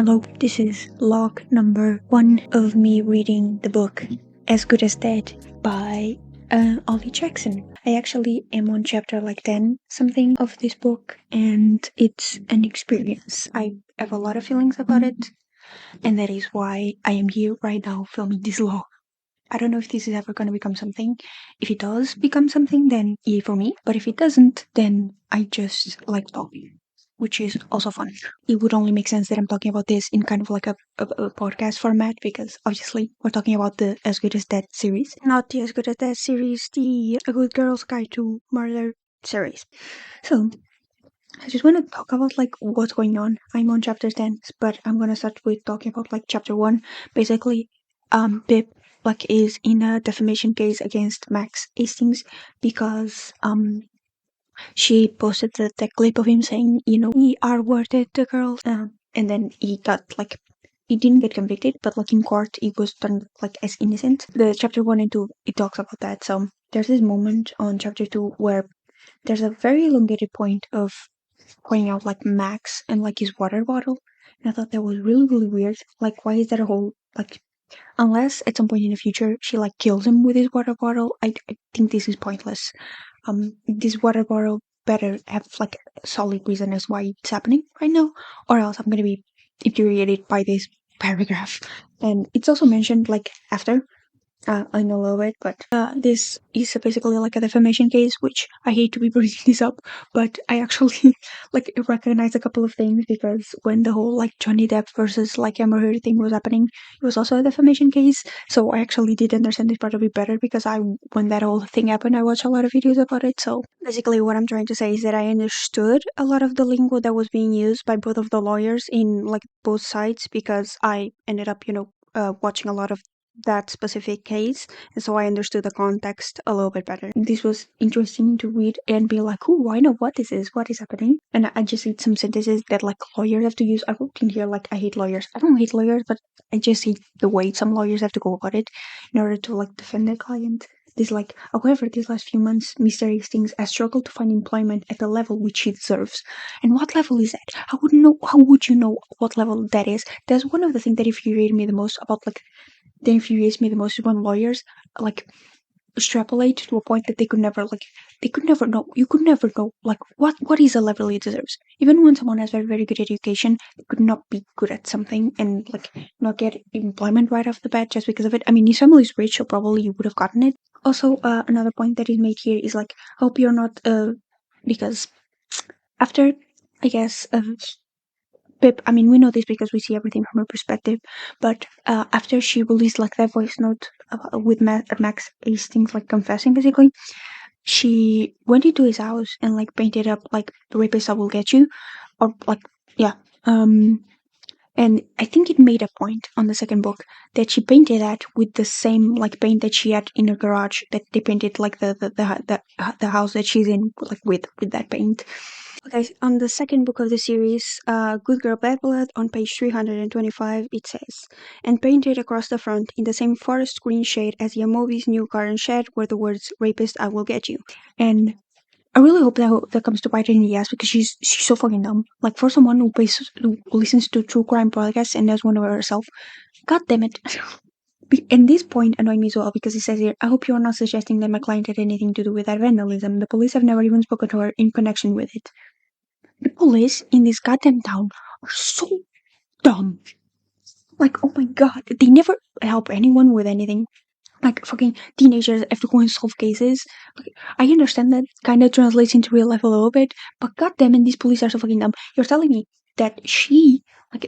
Hello, this is log number 1 of me reading the book As Good as Dead by Ollie Jackson. I actually am on chapter 10 something of this book, and it's an experience. I have a lot of feelings about it, and that is why I am here right now filming this log. I don't know if this is ever going to become something. If it does become something, then yay for me. But if it doesn't, then I just like talking, which is also fun. It would only make sense that I'm talking about this in kind of like a podcast format, because obviously we're talking about the As Good as Dead series. Not the As Good as Dead series, the A Good Girl's Guide to Murder series. So, I just want to talk about what's going on. I'm on chapter 10, but I'm going to start with talking about chapter 1. Basically, Pip is in a defamation case against Max Hastings because she posted the clip of him saying, he R-worded the girl, and then he got he didn't get convicted, but in court he was turned as innocent. The chapter 1 and 2 it talks about that. So there's this moment on chapter 2 where there's a very elongated point of pointing out Max and his water bottle, and I thought that was really, really weird. Why is that a whole unless at some point in the future she kills him with his water bottle, I think this is pointless. This water bottle better have a solid reason as why it's happening right now, or else I'm gonna be infuriated by this paragraph. And it's also mentioned after. I know a little bit, but this is basically a defamation case, which I hate to be bringing this up, but I actually recognize a couple of things, because when the whole Johnny Depp versus Amber Heard thing was happening, it was also a defamation case. So I actually did understand this part a bit better, because when that whole thing happened, I watched a lot of videos about it. So basically, what I'm trying to say is that I understood a lot of the lingo that was being used by both of the lawyers in both sides, because I ended up watching a lot of that specific case, and so I understood the context a little bit better. This was interesting to read and be oh, I know what this is, what is happening. And I just read some sentences that lawyers have to use. I wrote in here I hate lawyers. I don't hate lawyers, but I just hate the way some lawyers have to go about it in order to defend their client. This however, these last few months, Mr. Hastings has struggled to find employment at the level which he deserves. And what level is that? How would you know what level that is? That's one of the things that infuriated me the most about that infuriates me the most is when lawyers extrapolate to a point that they could never know. You could never know what is the level he deserves. Even when someone has very, very good education, they could not be good at something and not get employment right off the bat just because of it. I mean, his family is rich, so probably you would have gotten it. Also, another point that is made here is hope you're not because after, I guess, Pip, I mean, we know this because we see everything from her perspective, but after she released that voice note with Max Hastings confessing, basically, she went into his house and painted up "Rapist, I will get you," or yeah, and I think it made a point on the second book that she painted that with the same paint that she had in her garage, that they painted the house that she's in with that paint. Okay, on the second book of the series, Good Girl Bad Blood, on page 325, it says, "And painted across the front in the same forest green shade as Yamovi's new garden shed were the words, 'Rapist, I will get you.'" And I really hope that comes to bite her in the ass, because she's so fucking dumb. For someone who listens to true crime podcasts and does one of herself, god damn it. And this point annoyed me as well, because it says here, "I hope you are not suggesting that my client had anything to do with that vandalism. The police have never even spoken to her in connection with it." The police in this goddamn town are so dumb. Oh my god, they never help anyone with anything. Fucking teenagers have to go and solve cases. I understand that kind of translates into real life a little bit, but goddamn it, these police are so fucking dumb. You're telling me that she,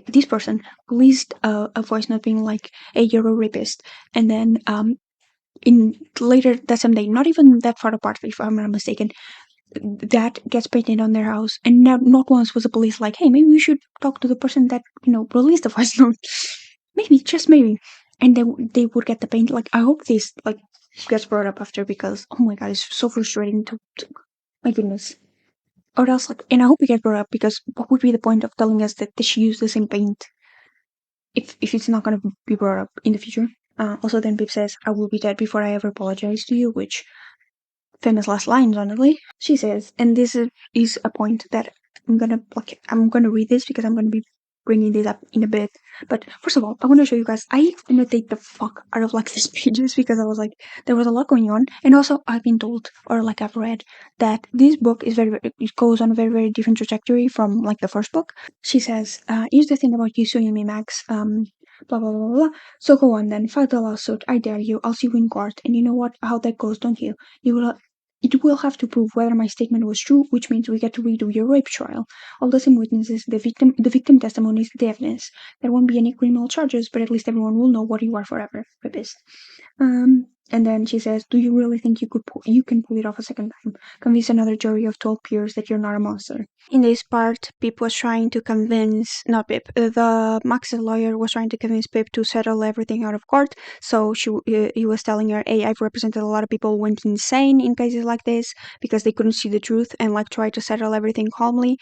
this person, released a voice note being "Hey, you're a rapist," and then in later that same day, not even that far apart, if I'm not mistaken, that gets painted on their house, and not once was the police "Hey, maybe we should talk to the person that released the voice note." Maybe, just maybe. And they would get the paint. I hope this gets brought up after, because oh my god, it's so frustrating to my goodness. Or else and I hope it gets brought up, because what would be the point of telling us that they should use the same paint if it's not going to be brought up in the future? Also, then Pip says, "I will be dead before I ever apologize to you," which famous last lines, honestly. She says, and this is a point that I'm gonna read this, because I'm gonna be bringing this up in a bit. But first of all, I want to show you guys. I annotate the fuck out of like these pages because I was like, there was a lot going on, and also I've been told, or like I've read, that this book is it goes on a very very different trajectory from like the first book. She says, "Here's the thing about you suing me, Max. Blah blah blah blah. So go on then, file the lawsuit. I dare you. I'll see you in court. And you know what? How that goes, don't you? You will." It will have to prove whether my statement was true, which means we get to redo your rape trial. All the same witnesses, the victim testimonies, the evidence. There won't be any criminal charges, but at least everyone will know what you are forever. Rapist. And then she says, "Do you really think you can pull it off a second time? Convince another jury of 12 peers that you're not a monster?" In this part, Pip was trying to convince, not Pip, the Max's lawyer was trying to convince Pip to settle everything out of court. So he was telling her, "Hey, I've represented a lot of people who went insane in cases like this because they couldn't see the truth and like try to settle everything calmly."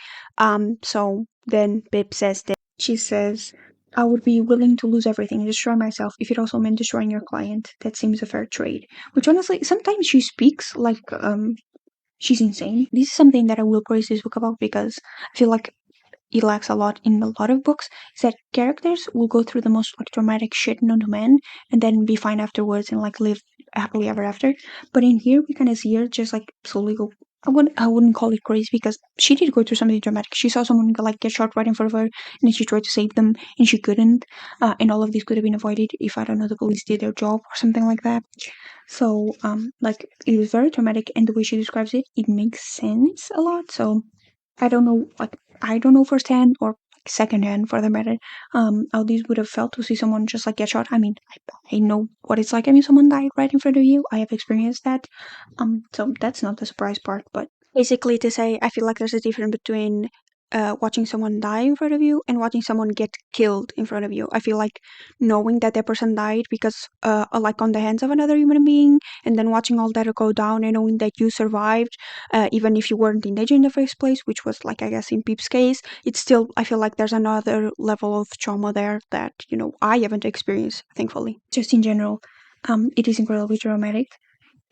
So then Pip says that she says, "I would be willing to lose everything and destroy myself if it also meant destroying your client. That seems a fair trade." Which honestly, sometimes she speaks like she's insane. This is something that I will praise this book about because I feel like it lacks a lot in a lot of books, is that characters will go through the most like traumatic shit known to man and then be fine afterwards and like live happily ever after. But in here we kinda see her just like slowly go, I wouldn't call it crazy because she did go through something dramatic. She saw someone like get shot right in front of her and then she tried to save them and she couldn't. And all of this could have been avoided if, I don't know, the police did their job or something like that. So like it was very traumatic, and the way she describes it, it makes sense a lot. So I don't know firsthand or like secondhand for the matter, how this would have felt to see someone just like get shot. I mean, I know what it's like. I mean, someone died right in front of you. I have experienced that. So that's not the surprise part, but basically to say, I feel like there's a difference between watching someone die in front of you and watching someone get killed in front of you. I feel like knowing that person died because like on the hands of another human being, and then watching all that go down and knowing that you survived, even if you weren't in danger in the first place, which was like, I guess in Peep's case, it's still, I feel like there's another level of trauma there that, you know, I haven't experienced, thankfully. Just in general, it is incredibly traumatic.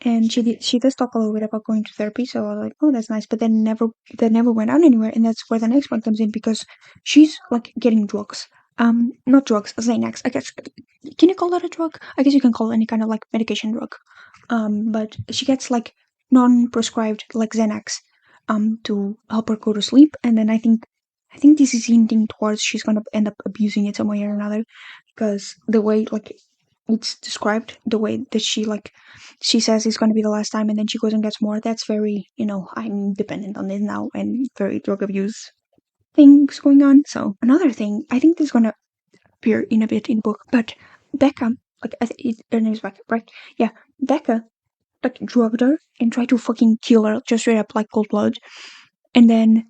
And she does talk a little bit about going to therapy, so I was like, oh, that's nice. But then that never went out anywhere, and that's where the next one comes in because she's like getting drugs. Not drugs, Xanax. I guess, can you call that a drug? I guess you can call any kind of like medication drug. But she gets like non-prescribed like Xanax, to help her go to sleep, and then I think this is hinting towards she's gonna end up abusing it some way or another, because the way like it's described, the way that she says it's going to be the last time and then she goes and gets more, that's very, you know, I'm dependent on it now, and very drug abuse things going on. So another thing, I think this is going to appear in a bit in the book, but Becca, like her name is Becca, right? Yeah, Becca like drugged her and tried to fucking kill her just straight up like cold blood, and then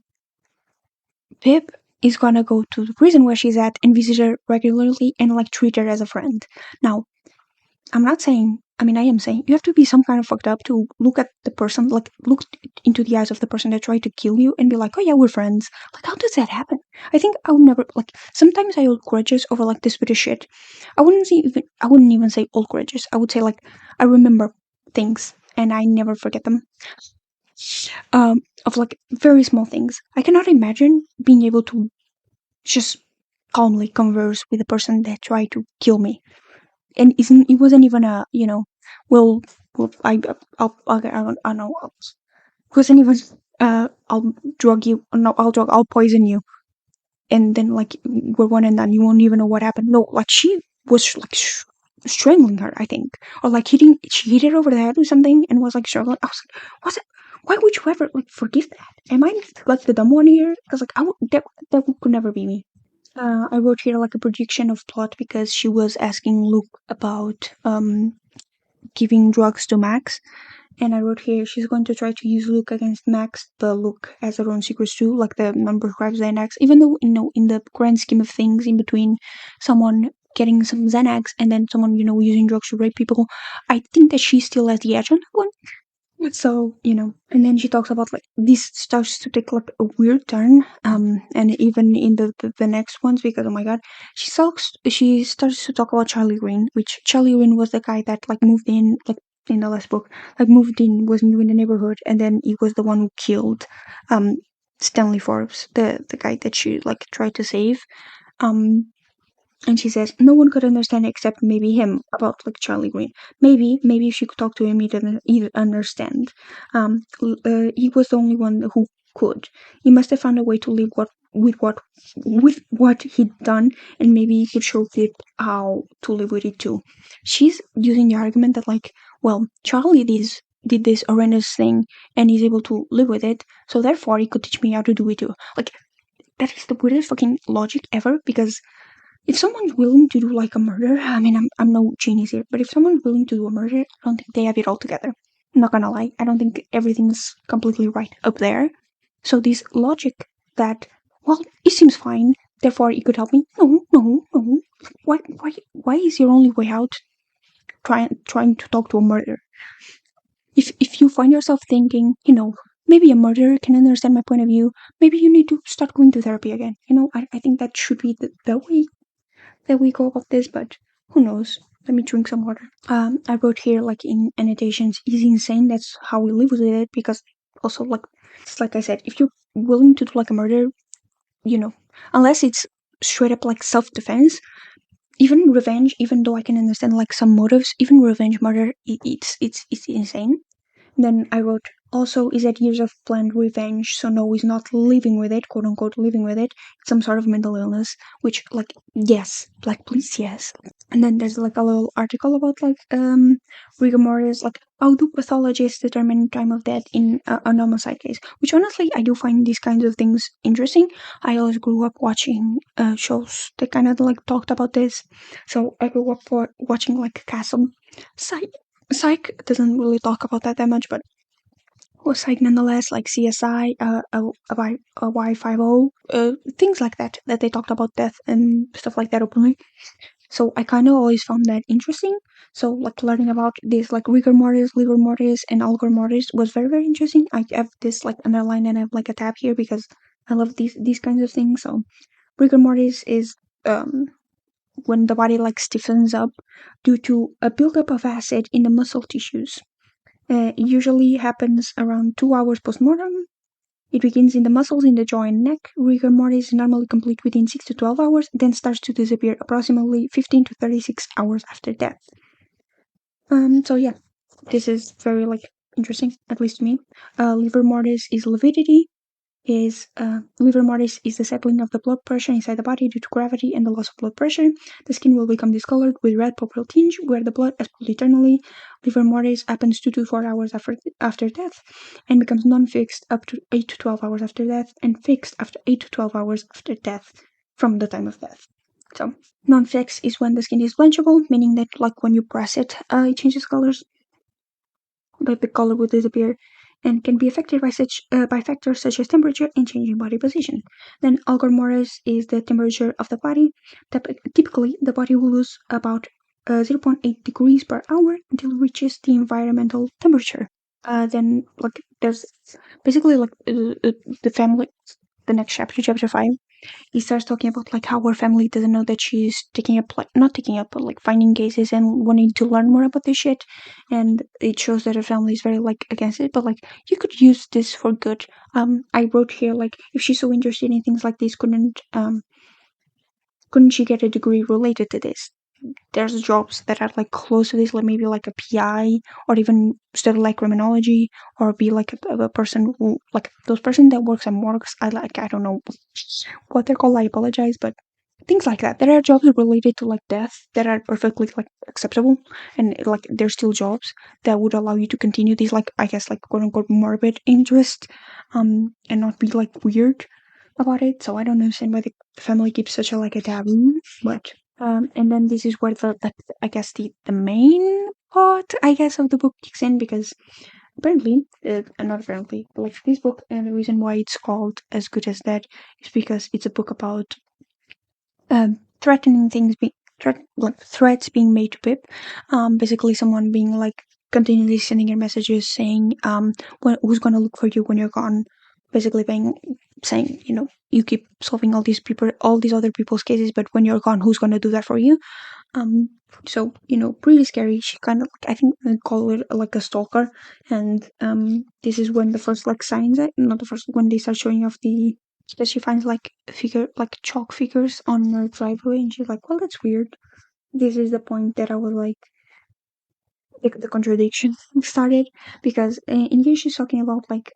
Pip is gonna go to the prison where she's at and visit her regularly and like treat her as a friend. Now, I'm not saying, I mean, I am saying you have to be some kind of fucked up to look at the person, like look into the eyes of the person that tried to kill you and be like, oh yeah, we're friends. Like, how does that happen? I think I would never, like, sometimes I hold grudges over like this bit of shit. I wouldn't even say old grudges. I would say like, I remember things and I never forget them. Of like very small things. I cannot imagine being able to just calmly converse with a person that tried to kill me, and it wasn't even a, you know, well, I don't know, it wasn't even I'll drug you, no, I'll poison you, and then like we're one and done, you won't even know what happened. No, like she was like strangling her, I think, or like she hit it over the head or something and was like struggling. I was like, was it, why would you ever like forgive that? Am I like the dumb one here? Because like that could never be me. I wrote here like a prediction of plot because she was asking Luke about giving drugs to Max, and I wrote here she's going to try to use Luke against Max, but Luke has her own secrets too, like the non-prescribed Xanax. Even though, you know, in the grand scheme of things, in between someone getting some Xanax and then someone, you know, using drugs to rape people, I think that she still has the edge on that one. So, you know, and then she talks about like this starts to take like a weird turn, and even in the next ones, because oh my god, she starts to talk about Charlie Green, which Charlie Green was the guy that like moved in, like in the last book, like moved in, was new in the neighborhood, and then he was the one who killed Stanley Forbes, the guy that she like tried to save. And she says no one could understand except maybe him about like Charlie Green. Maybe if she could talk to him, he'd understand. He was the only one who could. He must have found a way to live with what he'd done, and maybe he could show Pip how to live with it too. She's using the argument that like, well, Charlie did this horrendous thing and he's able to live with it, so therefore he could teach me how to do it too. Like, that is the weirdest fucking logic ever, because if someone's willing to do like a murder, I mean, I'm no genius here, but if someone's willing to do a murder, I don't think they have it all together. I'm not gonna lie, I don't think everything's completely right up there. So this logic that, well, it seems fine, therefore it could help me. No. Why is your only way out trying to talk to a murderer? If you find yourself thinking, maybe a murderer can understand my point of view, maybe you need to start going to therapy again. I think that should be the way that we go about this, but who knows? Let me drink some water. I wrote here like in annotations, he's insane. That's how we live with it, because also like it's like I said, if you're willing to do like a murder, unless it's straight up like self-defense, even revenge, even though I can understand like some motives, even revenge murder, it's insane. Then I wrote, also, is that years of planned revenge, so no, he's not living with it, quote unquote, living with it. It's some sort of mental illness, which, like, yes, like, please, yes. And then there's like a little article about like rigor mortis, like how do pathologists determine time of death in a homicide case? Which honestly, I do find these kinds of things interesting. I always grew up watching shows that kind of like talked about this. So I grew up watching like Castle. Psych doesn't really talk about that much, but was Psych nonetheless, like CSI, a Y50, things like that they talked about death and stuff like that openly. So I kind of always found that interesting. So like learning about this like rigor mortis, livor mortis, and algor mortis was very, very interesting. I have this like underlined and I have like a tab here because I love these kinds of things. So rigor mortis is when the body like stiffens up due to a buildup of acid in the muscle tissues. It usually happens around 2 hours postmortem. It begins in the muscles in the jaw and neck. Rigor mortis is normally complete within 6 to 12 hours, then starts to disappear approximately 15 to 36 hours after death. So yeah, this is very like interesting, at least to me. Livor mortis is lividity. Livor mortis is the settling of the blood pressure inside the body due to gravity and the loss of blood pressure. The skin will become discolored with red purple tinge where the blood has pooled eternally. Livor mortis happens 2 to 4 hours after death and becomes non-fixed up to 8 to 12 hours after death and fixed after 8 to 12 hours after death from the time of death. So non-fixed is when the skin is blanchable, meaning that like when you press it, it changes colors, but the color will disappear and can be affected by factors such as temperature and changing body position. Then algor mortis is the temperature of the body. Typically, the body will lose about 0.8 degrees per hour until it reaches the environmental temperature. Then, like, there's basically like the family. The next chapter, chapter 5, he starts talking about like how her family doesn't know that she's taking up, like not taking up, but like finding cases and wanting to learn more about this shit. And it shows that her family is very like against it, but like you could use this for good. I wrote here like if she's so interested in things like this, couldn't she get a degree related to this? There's jobs that are like close to this, like maybe like a PI or even study like criminology or be like a person who like those person that works at morgues. I don't know what they're called. I apologize, but things like that. There are jobs related to like death that are perfectly like acceptable, and like there's still jobs that would allow you to continue these like I guess like quote unquote morbid interest, and not be like weird about it. So I don't understand why the family keeps such a like a taboo, but and then this is where the I guess the main part I guess of the book kicks in, because apparently, not apparently, but like this book, and the reason why it's called As Good as Dead is because it's a book about threatening things, threats being made to Pip. Basically, someone being like continually sending her messages saying, who's gonna look for you when you're gone? Basically, saying, you keep solving all these other people's cases, but when you're gone, who's gonna do that for you? So pretty scary. She kind of I think they call it like a stalker, and this is when the first like signs, not the first, when they start showing off the because she finds like chalk figures on her driveway, and she's like, well, that's weird. This is the point that I was like, the contradiction started, because in here she's talking about like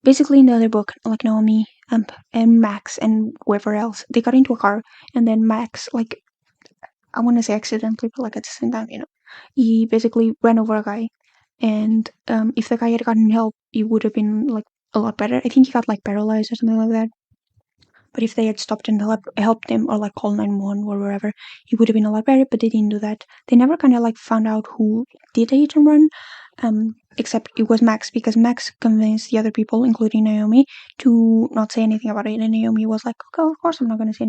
basically in the other book, like Naomi and Max and whoever else, they got into a car, and then Max, like, I want to say accidentally, but like at the same time, he basically ran over a guy, and if the guy had gotten help, it would have been like a lot better. I think he got like paralyzed or something like that. But if they had stopped and helped him, or like called 911 or wherever, he would have been a lot better. But they didn't do that. They never kind of like found out who did the hit and run, except it was Max, because Max convinced the other people, including Naomi, to not say anything about it. And Naomi was like, "Okay, of course I'm not going to say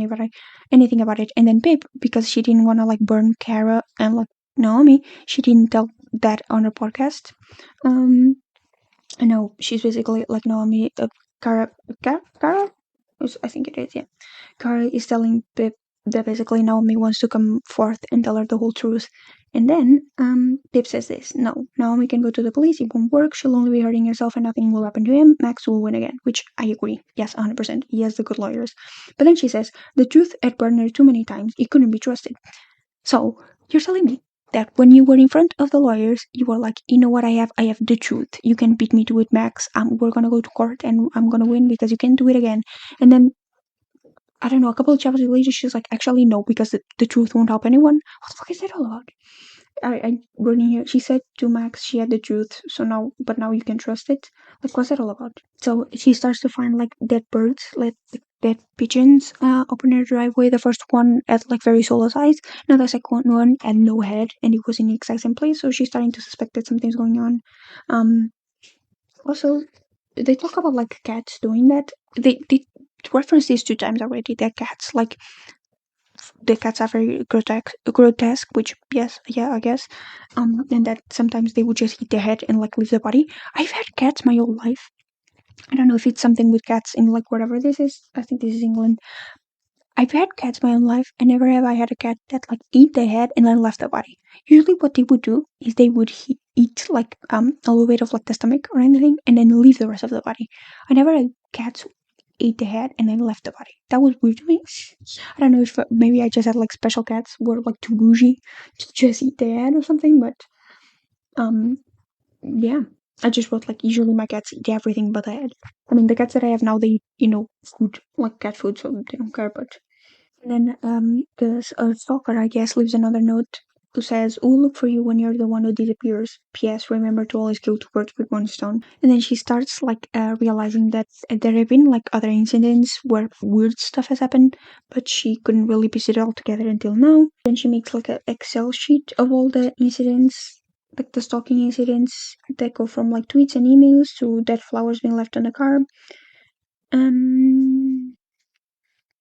anything about it." And then Pip, because she didn't want to like burn Kara and like Naomi, she didn't tell that on her podcast. I know she's basically like Naomi. Kara, I think it is. Yeah, Kara is telling Pip that basically Naomi wants to come forth and tell her the whole truth. And then Pip says this: no, Naomi can go to the police. It won't work. She'll only be hurting herself, and nothing will happen to him. Max will win again, which I agree. Yes, 100%. He has the good lawyers. But then she says the truth had burned her too many times. It couldn't be trusted. So you're telling me that when you were in front of the lawyers, you were like, you know what, I have the truth. You can beat me to it, Max. We're gonna go to court and I'm gonna win because you can do it again. And then I don't know, a couple of chapters later, she's like, actually no, because the truth won't help anyone. What the fuck is that all about? I wrote in here. She said to Max she had the truth, so now you can trust it. Like, what's that all about? So she starts to find like dead birds, like dead pigeons, up in her driveway. The first one at like very solo size. Now the second one had no head, and it was in the exact same place. So she's starting to suspect that something's going on. Also, they talk about like cats doing that. They reference these 2 times already. They're cats, like the cats are very grotesque, which yes, yeah, I guess. And that sometimes they would just eat their head and like leave the body. I've had cats my whole life. I don't know if it's something with cats in like whatever this is. I think this is England. I've had cats my own life, and never have I had a cat that like eat their head and then left the body. Usually, what they would do is they would eat like a little bit of like the stomach or anything, and then leave the rest of the body. I never had cats ate the head and then left the body. That was weird to me. I don't know if maybe I just had like special cats were like too bougie to just eat the head or something, but um yeah. I just wrote like usually my cats eat everything but the head. I mean the cats that I have now they eat, food like cat food, so they don't care. But then the stalker I guess leaves another note who says, "We'll look for you when you're the one who disappears. P.S. Remember to always kill 2 birds with one stone." And then she starts like realizing that there have been like other incidents where weird stuff has happened, but she couldn't really piece it all together until now. Then she makes like an Excel sheet of all the incidents, like the stalking incidents that go from like tweets and emails to dead flowers being left on the car.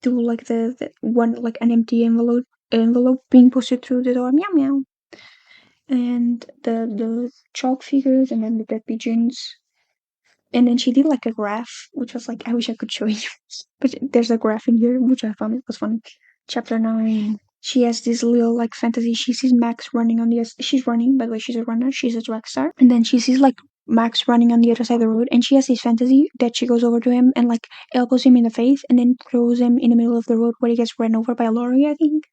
To like the one like an empty envelope being posted through the door, meow meow, and the chalk figures, and then the dead pigeons. And then she did like a graph, which was like, I wish I could show you, but there's a graph in here which I found it was funny. Chapter 9. She has this little like fantasy. She sees Max running on the. She's running, by the way. She's a runner. She's a track star. And then she sees like Max running on the other side of the road, and she has this fantasy that she goes over to him and like elbows him in the face, and then throws him in the middle of the road where he gets run over by a lorry, I think.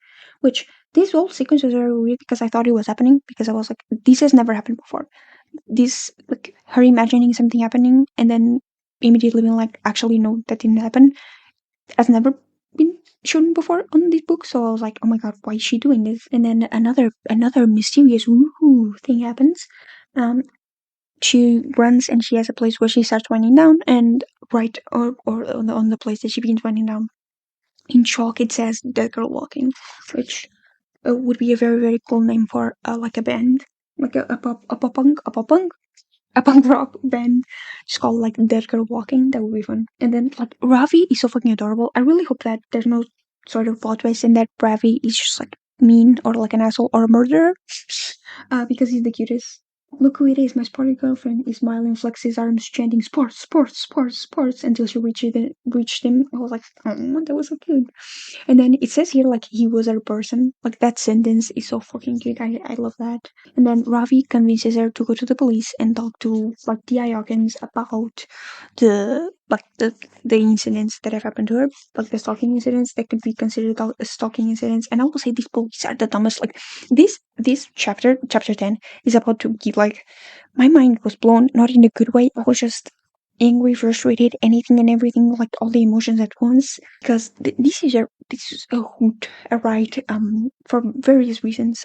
Which this whole sequence was very weird because I thought it was happening, because I was like, this has never happened before. This like her imagining something happening and then immediately being like, actually no, that didn't happen, has never been shown before on this book. So I was like, oh my god, why is she doing this? And then another mysterious woohoo thing happens. She runs and she has a place where she starts winding down, and right or on the place that she begins winding down, in chalk it says "Dead Girl Walking," which would be a very very cool name for like a band, like a punk rock band just called like Dead Girl Walking. That would be fun. And then like Ravi is so fucking adorable. I really hope that there's no sort of plot twist and that Ravi is just like mean or like an asshole or a murderer, because he's the cutest. Look who it is, my sporty girlfriend. He smiling, flexes his arms, chanting "sports, sports, sports, sports" until she reached him. I was like, oh, that was so cute. And then it says here like he was a person. Like that sentence is so fucking cute. I love that. And then Ravi convinces her to go to the police and talk to like the Ayakans about the like the incidents that have happened to her, like the stalking incidents that could be considered stalking incidents. And I will say these police are the dumbest. Like this chapter 10 is about to give, like, my mind was blown, not in a good way. I was just angry, frustrated, anything and everything, like all the emotions at once. Because this is a hoot, a right, for various reasons.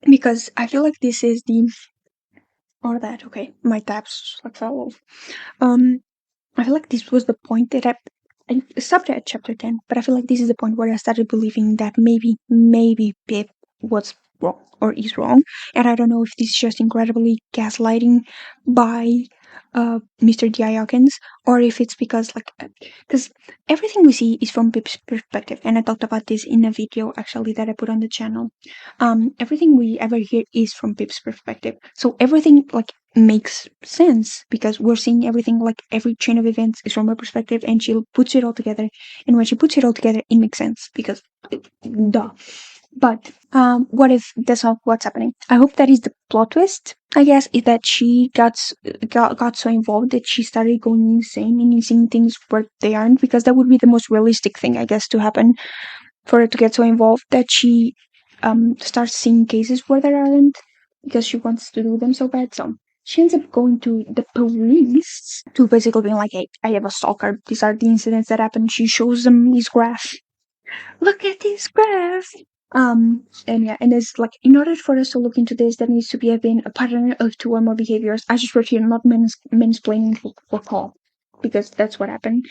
Because I feel like this is the or that. Okay, my tabs like fell off. I feel like this was the point that I stopped at chapter 10, but I feel like this is the point where I started believing that maybe Pip was wrong or is wrong. And I don't know if this is just incredibly gaslighting by Mr. Diakins, or if it's because, like, because everything we see is from Pip's perspective. And I talked about this in a video actually that I put on the channel. Everything we ever hear is from Pip's perspective. So everything, like, makes sense because we're seeing everything, like every chain of events is from her perspective, and she puts it all together. And when she puts it all together, it makes sense because duh. But what if that's not what's happening? I hope that is the plot twist. I guess is that she got so involved that she started going insane and seeing things where they aren't, because that would be the most realistic thing, I guess, to happen for her to get so involved that she starts seeing cases where there aren't because she wants to do them so bad. So she ends up going to the police to basically being like, hey, I have a stalker. These are the incidents that happened. She shows them his graph. Look at this graph. And yeah, and it's like, in order for us to look into this, there needs to be a pattern of two or more behaviors. I just wrote here, not mansplaining for call, because that's what happened.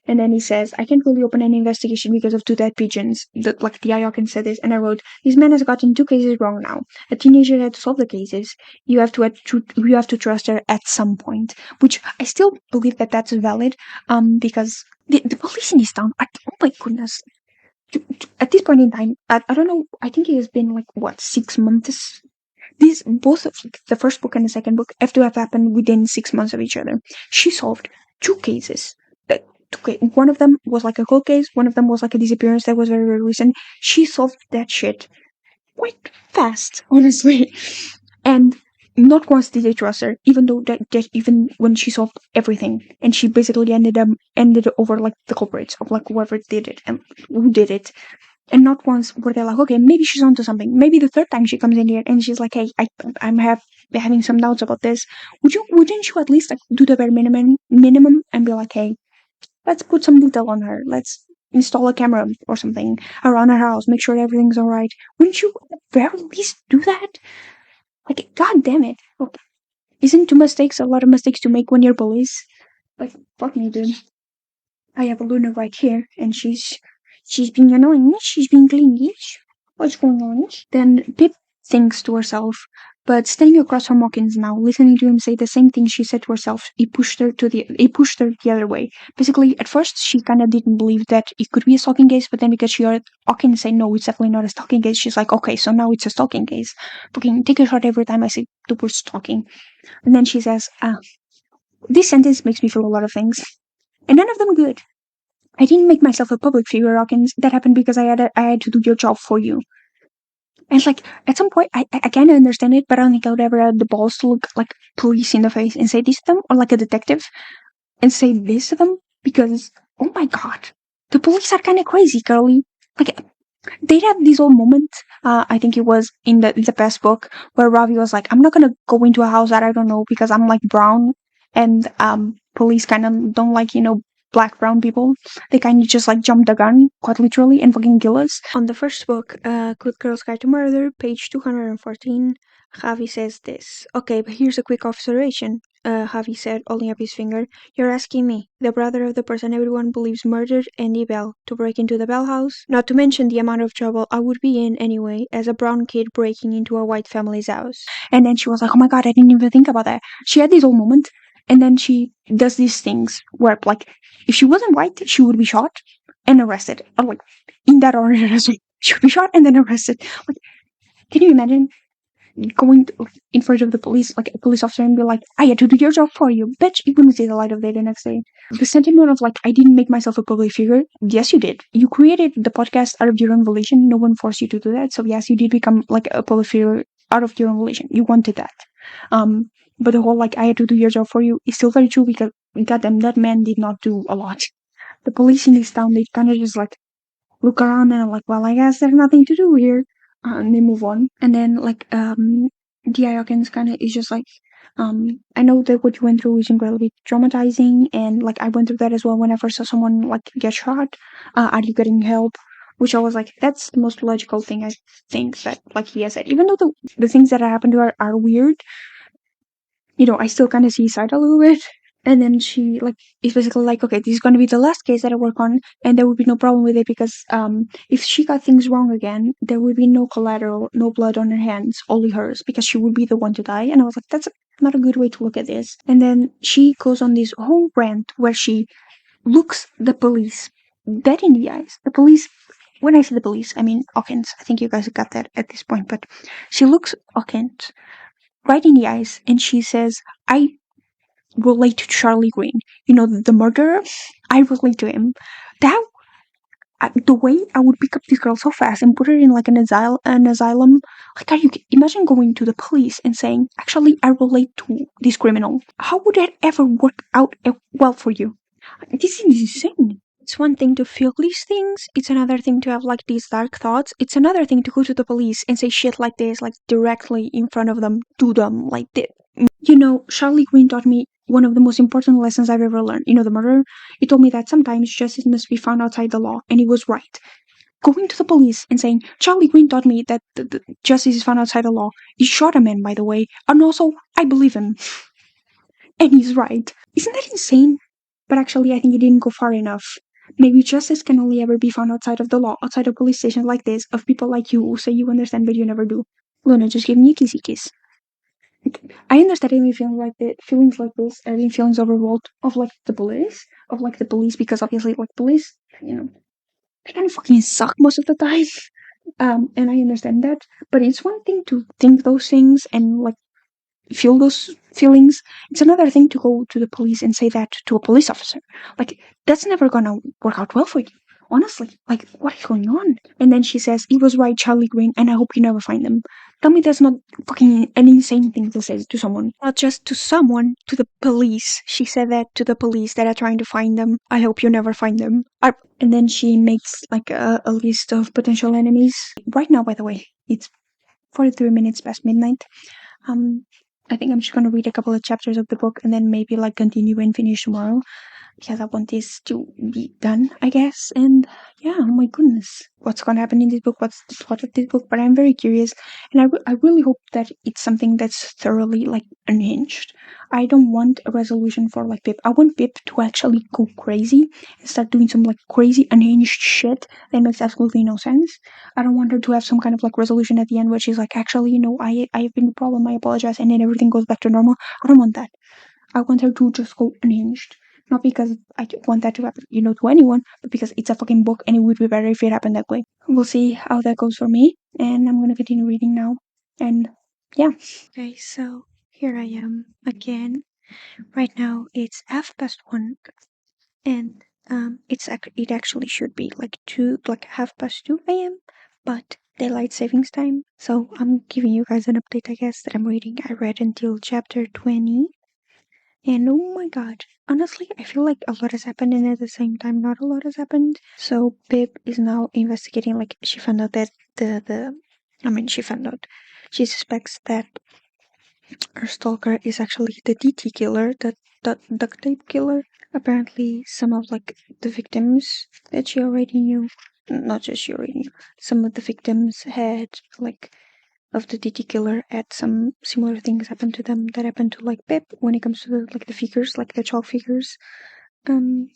And then he says, I can't really open an investigation because of two dead pigeons. Like the Ayakan said this, and I wrote, this man has gotten two cases wrong now. A teenager had to solve the cases. You have to trust her at some point, which I still believe that that's valid. Because the police in this town are, oh my goodness. At this point in time, I don't know. I think it has been like, what, 6 months. These both the first book and the second book have to have happened within 6 months of each other. She solved two cases. One of them was like a cold case. One of them was like a disappearance that was very, very recent. She solved that shit quite fast, honestly. And not once did they trust her, even though that even when she solved everything, and she basically ended over like the culprits of like whoever did it and who did it. And not once were they like, okay, maybe she's onto something. Maybe the third time she comes in here and she's like, hey, I'm having some doubts about this. Wouldn't you at least like do the bare minimum and be like, hey, let's put some detail on her. Let's install a camera or something around her house. Make sure everything's all right. Wouldn't you at the very least do that? Like, god damn it. Look, isn't two mistakes a lot of mistakes to make when you're police? Like, fuck me, dude. I have a Luna right here, and she's being annoying. She's being clingy. What's going on? Then Pip thinks to herself, but standing across from Hawkins now, listening to him say the same thing she said to herself, he pushed her the other way. Basically, at first she kind of didn't believe that it could be a stalking case, but then because she heard Hawkins say no, it's definitely not a stalking case, she's like, okay, so now it's a stalking case. Fucking take a shot every time I say the word stalking. And then she says, this sentence makes me feel a lot of things, and none of them good. I didn't make myself a public figure, Hawkins. That happened because I had to do your job for you. And like, at some point, I kind of understand it, but I don't think I would ever have the balls to look like police in the face and say this to them, or like a detective and say this to them, because, oh my god, the police are kind of crazy, girly. Like, they had this whole moment, I think it was in the past book, where Ravi was like, I'm not gonna go into a house that I don't know because I'm like brown, and police kind of don't like, black brown people. They kind of just like jump the gun, quite literally, and fucking kill us. On the first book, Good Girl's Guide to Murder, page 214, Javi says this. Okay, but here's a quick observation. Javi said, holding up his finger. You're asking me, the brother of the person everyone believes murdered Andy Bell, to break into the Bell house? Not to mention the amount of trouble I would be in anyway, as a brown kid breaking into a white family's house. And then she was like, oh my god, I didn't even think about that. She had this whole moment, and then she does these things where, like, if she wasn't white, she would be shot and arrested. Or, like, in that order, she would be shot and then arrested. Like, can you imagine going in front of the police, like a police officer, and be like, I had to do your job for you? Bitch, you wouldn't see the light of day the next day. The sentiment of like, I didn't make myself a public figure. Yes, you did. You created the podcast out of your own volition. No one forced you to do that. So yes, you did become like a public figure out of your own volition. You wanted that. But the whole like, I had to do your job for you is still very true, goddamn, that man did not do a lot. The police in this town, they kind of just like look around and are like, well, I guess there's nothing to do here. And they move on. And then D.I. Hawkins kind of is just like, I know that what you went through is incredibly traumatizing, and like I went through that as well when I first saw someone like get shot. Are you getting help? Which I was like, that's the most logical thing I think that like he has said. Even though the things that happened to her are weird, I still kind of see his side a little bit. And then she like is basically like, okay, this is going to be the last case that I work on, and there would be no problem with it because if she got things wrong again, there would be no collateral, no blood on her hands, only hers, because she would be the one to die. And I was like, that's not a good way to look at this. And then she goes on this whole rant where she looks the police dead in the eyes. The police. When I say the police, I mean Hawkins. I think you guys got that at this point, but she looks Hawkins right in the eyes and she says, I relate to Charlie Green. The murderer. I relate to him. That the way I would pick up this girl so fast and put her in like an asylum. Like, are you imagine going to the police and saying, "Actually, I relate to this criminal." How would that ever work out well for you? This is insane. It's one thing to feel these things. It's another thing to have like these dark thoughts. It's another thing to go to the police and say shit like this, like directly in front of them, to them, like this. Charlie Green taught me one of the most important lessons I've ever learned. The murderer, he told me that sometimes justice must be found outside the law, and he was right. Going to the police and saying, Charlie Green taught me that the justice is found outside the law. He shot a man, by the way, and also, I believe him. And he's right. Isn't that insane? But actually, I think he didn't go far enough. Maybe justice can only ever be found outside of the law, outside of police stations like this, of people like you who say you understand but you never do. Luna, just give me a kissy kiss. I understand having feelings like this, having feelings overwhelmed of like the police, because obviously like police, they kind of fucking suck most of the time. And I understand that, but it's one thing to think those things and like feel those feelings. It's another thing to go to the police and say that to a police officer. Like, that's never gonna work out well for you. Honestly, like, what is going on? And then she says, he was right, Charlie Green, and I hope you never find him. Tell me that's not fucking an insane thing to say to someone. Not just to someone, to the police. She said that to the police that are trying to find them. I hope you never find them. And then she makes like a list of potential enemies. Right now, by the way, it's 43 minutes past midnight. I think I'm just gonna read a couple of chapters of the book and then maybe like continue and finish tomorrow, because I want this to be done, I guess. And yeah, oh my goodness, what's gonna happen in this book? What's the plot of this book? But I'm very curious, and I really hope that it's something that's thoroughly like unhinged. I don't want a resolution for like Pip. I want Pip to actually go crazy and start doing some like crazy unhinged shit that makes absolutely no sense. I don't want her to have some kind of like resolution at the end where she's like, actually, I've been a problem, I apologize, and then everything goes back to normal. I don't want that. I want her to just go unhinged. Not because I want that to happen, to anyone, but because it's a fucking book and it would be better if it happened that way. We'll see how that goes for me, and I'm gonna continue reading now. And yeah. Okay, so here I am again. Right now it's 1:30, and it actually should be like 2:30 a.m. but daylight savings time. So I'm giving you guys an update, I guess, that I'm reading. I read until chapter 20. And oh my god, honestly, I feel like a lot has happened, and at the same time, not a lot has happened. So Pip is now investigating. Like, she found out that she suspects that her stalker is actually the DT killer, the duct tape killer. Apparently, some of like the victims that she already knew, not just she already knew, some of the victims had like of the DT killer had some similar things happen to them that happened to like Pip when it comes to the figures, like the chalk figures, and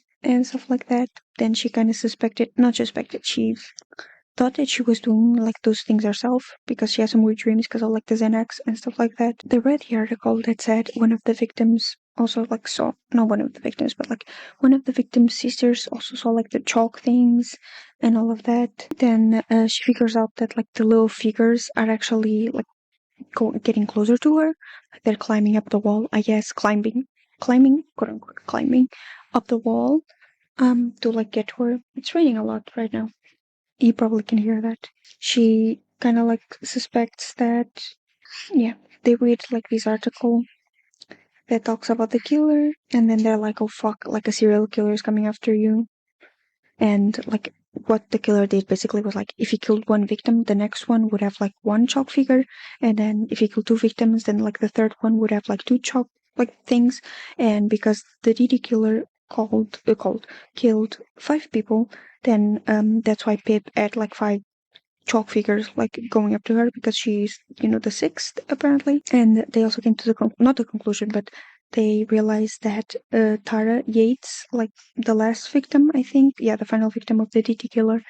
stuff like that. Then she kind of she thought that she was doing like those things herself because she had some weird dreams because of like the Xanax and stuff like that. They read the article that said one of the victims also like saw, not one of the victims, but like one of the victims' sisters also saw like the chalk things and all of that. Then she figures out that like the little figures are actually like getting closer to her. Like they're climbing up the wall, I guess, climbing, quote unquote, climbing up the wall to like get to her. It's raining a lot right now. You probably can hear that. She kind of like suspects that, yeah, they read like this article that talks about the killer, and then they're like, oh fuck, like a serial killer is coming after you. And like what the killer did basically was like, if he killed one victim, the next one would have like one chalk figure, and then if he killed two victims, then like the third one would have like two chalk like things. And because the DD killer killed 5 people, then that's why Pip had like 5 chalk figures like going up to her, because she's the sixth apparently. And they also came to not the conclusion, but they realized that Tara Yates, like the last victim, I think, yeah, the final victim of the DT killer,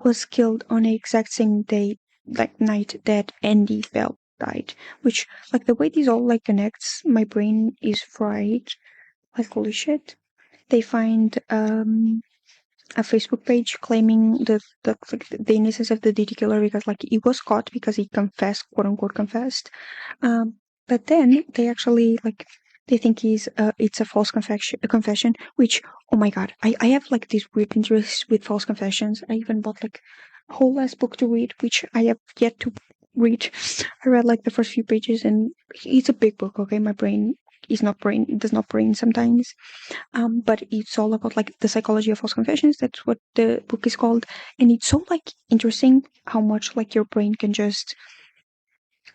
was killed on the exact same day, like night that Andy Bell died. Which, like, the way this all like connects, my brain is fried. Like, holy shit. They find a Facebook page claiming the innocence of the DT killer, because like he was caught because he confessed, quote unquote confessed. But then they actually like they think it's a false confession. Which, oh my god, I have like this weird interest with false confessions. I even bought like a whole last book to read, which I have yet to read. I read like the first few pages, and it's a big book. Okay, my brain does not brain sometimes. But it's all about like the psychology of false confessions. That's what the book is called, and it's so like interesting how much like your brain can just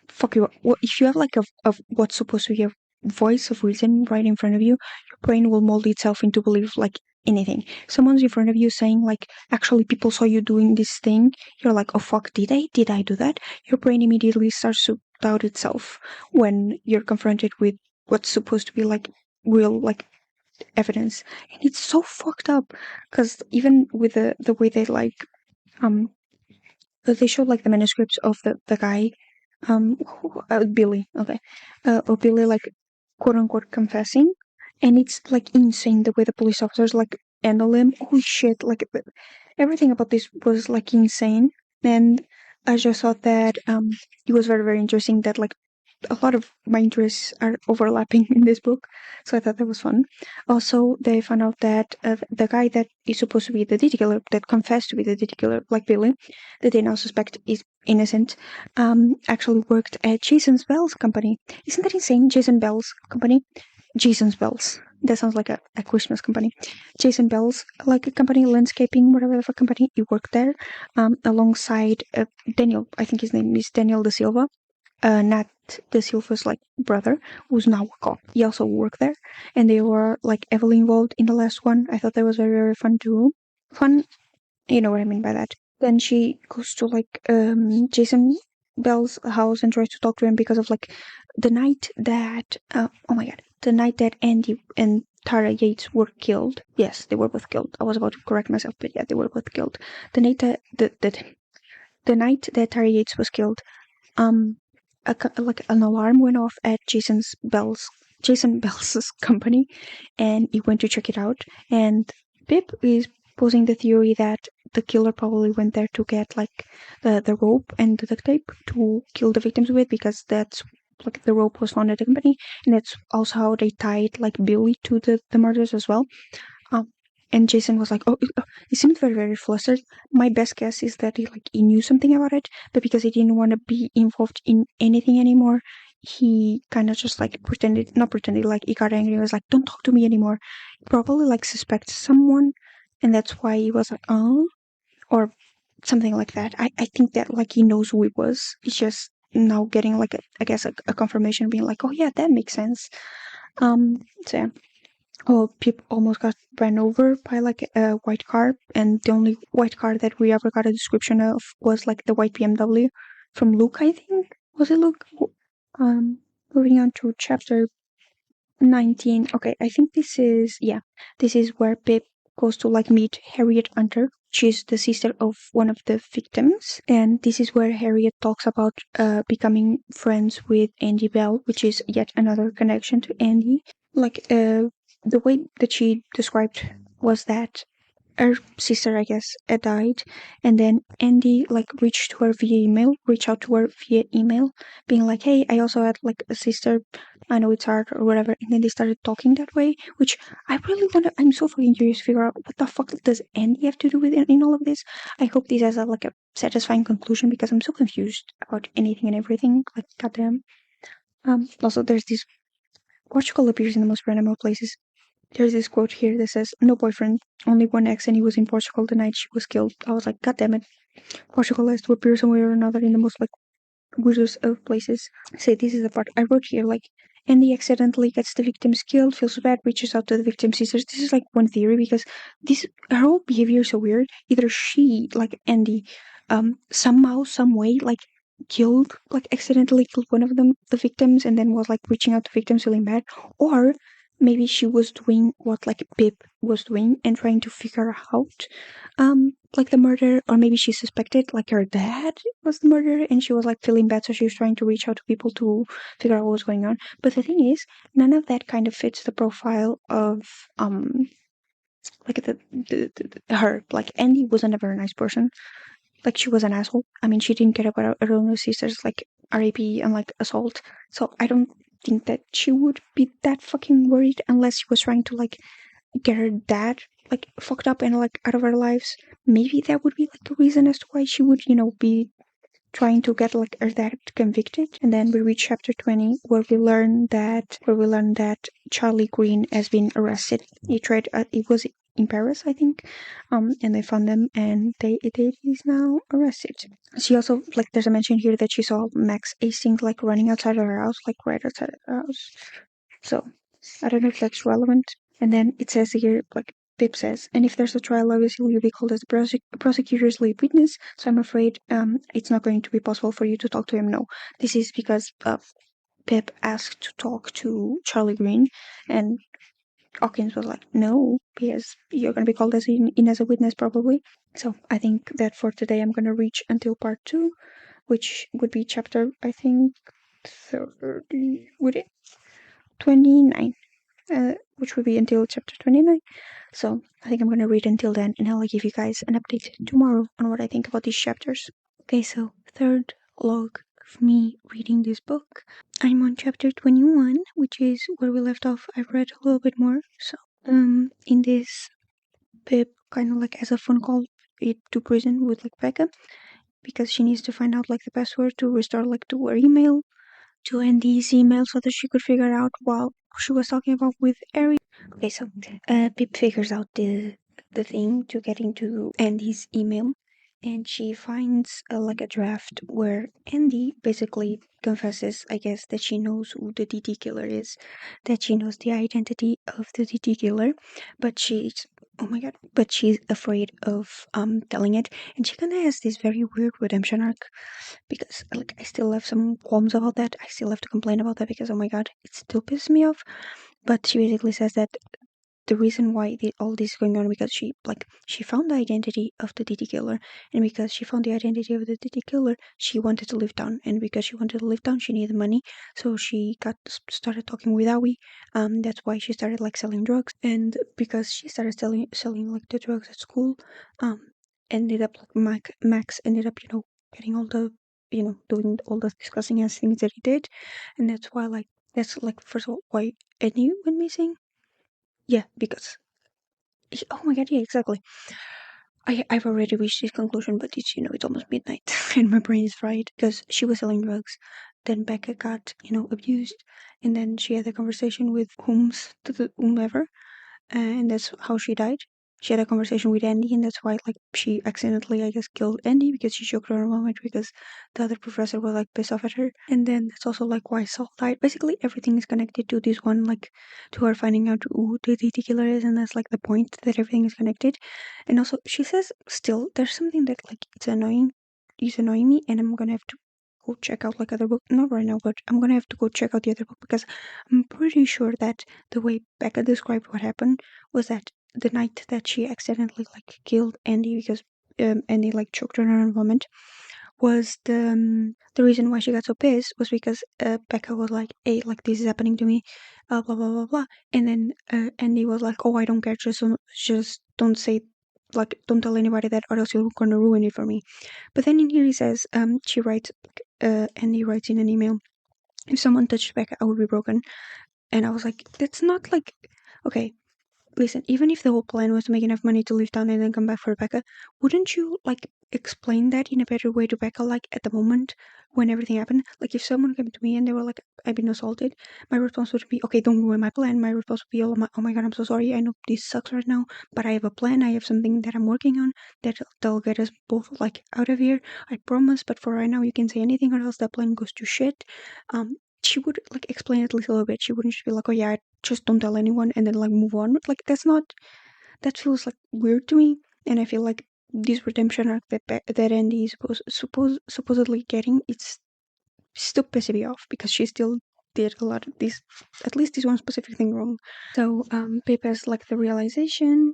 fuck you up. If you have like a what's supposed to be a voice of reason right in front of you, your brain will mold itself into believe like anything. Someone's in front of you saying like, actually people saw you doing this thing. You're like, oh fuck, did I do that? Your brain immediately starts to doubt itself when you're confronted with what's supposed to be like real like evidence. And it's so fucked up, because even with the way they like um they showed like the manuscripts of the guy, Billy, okay, of Billy, like, quote unquote confessing, and it's like insane the way the police officers like handle him. Holy shit, like everything about this was like insane. And I just thought that it was very, very interesting that like a lot of my interests are overlapping in this book, so I thought that was fun. Also, they found out that the guy that is supposed to be the DT killer, that confessed to be the DT killer, like Billy, that they now suspect is innocent, actually worked at Jason Bell's company. Isn't that insane? Jason Bell's company? Jason's Bells. That sounds like a Christmas company. Jason Bell's like a company, landscaping, whatever the fuck company. He worked there, alongside Daniel. I think his name is Daniel Da Silva, Nat De Silva's like brother, who's now a cop. He also worked there, and they were like heavily involved in the last one. I thought that was very, very fun too. Fun, you know what I mean by that. Then she goes to like Jason Bell's house and tries to talk to him because of like the night that oh my god, the night that Andy and Tara Yates were killed. Yes, they were both killed. I was about to correct myself, but yeah, they were both killed. The night that the night that Tara Yates was killed, um like an alarm went off at Jason Bell's company, and he went to check it out. And Pip is posing the theory that the killer probably went there to get like the rope and the duct tape to kill the victims with, because that's like the rope was found at the company, and that's also how they tied like Billy to the murders as well. Um, and Jason was like, he seemed very, very flustered. My best guess is that he knew something about it, but because he didn't want to be involved in anything anymore, he kind of just like not pretended, like he got angry. He was like, don't talk to me anymore. He probably like suspects someone, and that's why he was like, oh, or something like that. I think that like he knows who it was. He's just now getting like I guess a confirmation, being like, oh yeah, that makes sense. So yeah. Oh, people almost got ran over by like a white car, and the only white car that we ever got a description of was like the white BMW from Luke, I think. Was it Luke? Moving on to chapter 19. Okay, I think this is where Pip goes to like meet Harriet Hunter. She's the sister of one of the victims, and this is where Harriet talks about becoming friends with Andy Bell, which is yet another connection to Andy. Like the way that she described was that her sister, I guess, had died, and then Andy like reached out to her via email, being like, "Hey, I also had like a sister. I know it's hard or whatever." And then they started talking that way, which I really want to. I'm so fucking curious to figure out what the fuck does Andy have to do with in all of this. I hope this has like a satisfying conclusion, because I'm so confused about anything and everything. Like, goddamn. Also, there's this Portugal appears in the most random of places. There's this quote here that says, "No boyfriend, only one ex, and he was in Portugal the night she was killed." I was like, God damn it. Portugal has to appear somewhere or another in the most like weirdest of places. Say this is the part I wrote here, like Andy accidentally gets the victims killed, feels bad, reaches out to the victim's sisters. This is like one theory because this her whole behavior is so weird. Either she, like Andy, somehow, some way, like killed, like accidentally killed one of them, the victims, and then was like reaching out to victims feeling bad, or maybe she was doing what like Pip was doing and trying to figure out like the murder, or maybe she suspected like her dad was the murderer and she was like feeling bad, so she was trying to reach out to people to figure out what was going on. But the thing is, none of that kind of fits the profile of like her. Like Andy wasn't a very nice person. Like she was an asshole. I mean, she didn't care about her own sisters, like RAP and like assault. So I don't think that she would be that fucking worried unless she was trying to like get her dad like fucked up and like out of her lives. Maybe that would be like the reason as to why she would, be trying to get like her dad convicted. And then we reach chapter 20 where we learn that Charlie Green has been arrested. It was in Paris, I think. And they found him and he's now arrested. She also, like, there's a mention here that she saw Max Hastings like running outside of her house, like right outside of her house. So I don't know if that's relevant. And then it says here, like Pip says, and if there's a trial, obviously you'll be called as the prosecutor's lead witness. So I'm afraid it's not going to be possible for you to talk to him. No, this is because Pip asked to talk to Charlie Green, and Hawkins was like, no, because you're going to be called as in as a witness probably. So I think that for today I'm going to reach until part 2, which would be chapter, I think, 30, would it? 29. Which will be until chapter 29. So I think I'm going to read until then, and I'll give you guys an update tomorrow on what I think about these chapters. Okay, so third log of me reading this book. I'm on chapter 21, which is where we left off. I've read a little bit more. So in this, Pip kind of like has a phone call to prison with like Becca, because she needs to find out like the password to restore like to her email, to Andy's email, so that she could figure out what she was talking about with Ari. Okay, so Pip figures out the thing to get into Andy's email, and she finds like a draft where Andy basically confesses, I guess, that she knows who the DT killer is, that she knows the identity of the DT killer, but she's afraid of telling it, and she kind of has this very weird redemption arc, because like I still have some qualms about that. I still have to complain about that because, oh my god, it still pisses me off. But she basically says that the reason why all this is going on, because she found the identity of the DT killer, and because she found the identity of the DT killer, she wanted to live down, and because she wanted to live down, she needed money, so she started talking with Aoi. That's why she started like selling drugs, and because she started selling like the drugs at school, ended up like Max ended up getting all the doing all the disgusting ass things that he did, and that's like first of all why Eddie went missing. Yeah, because oh my god, yeah, exactly. I've already reached this conclusion, but it's almost midnight and my brain is fried because she was selling drugs. Then Becca got abused, and then she had a conversation with whomever, and that's how she died. She had a conversation with Andy, and that's why like she accidentally, I guess, killed Andy because she choked her on a moment because the other professor was like pissed off at her. And then that's also like why Saul died. Basically, everything is connected to this one, like to her finding out who the DT killer is, and that's like the point that everything is connected. And also, she says still there's something that like it's annoying me, and I'm gonna have to go check out like other book, not right now, but I'm gonna have to go check out the other book because I'm pretty sure that the way Becca described what happened was that the night that she accidentally like killed Andy because Andy like choked her on a vomit was the reason why she got so pissed was because Becca was like, hey, like this is happening to me, blah blah blah blah, and then Andy was like, oh, I don't care, just don't say, like, don't tell anybody that, or else you're gonna ruin it for me. But then in here he says, she writes, Andy writes in an email, if someone touched Becca, I would be broken. And I was like, that's not like, okay, listen, even if the whole plan was to make enough money to leave town and then come back for Becca, wouldn't you explain that in a better way to Becca, at the moment when everything happened? Like, if someone came to me and they were like, I've been assaulted, my response would be, okay, don't ruin my plan. My response would be, oh my god, I'm so sorry. I know this sucks right now, but I have a plan. I have something that I'm working on that'll get us both out of here. I promise. But for right now, you can say anything or else that plan goes to shit. She would explain it a little bit. She wouldn't just be like, oh yeah, just don't tell anyone and then move on. That feels weird to me. And I feel like this redemption arc that Andy is supposedly getting, it's still pissing me off because she still did a lot of this, at least this one specific thing wrong. So Pip has the realization.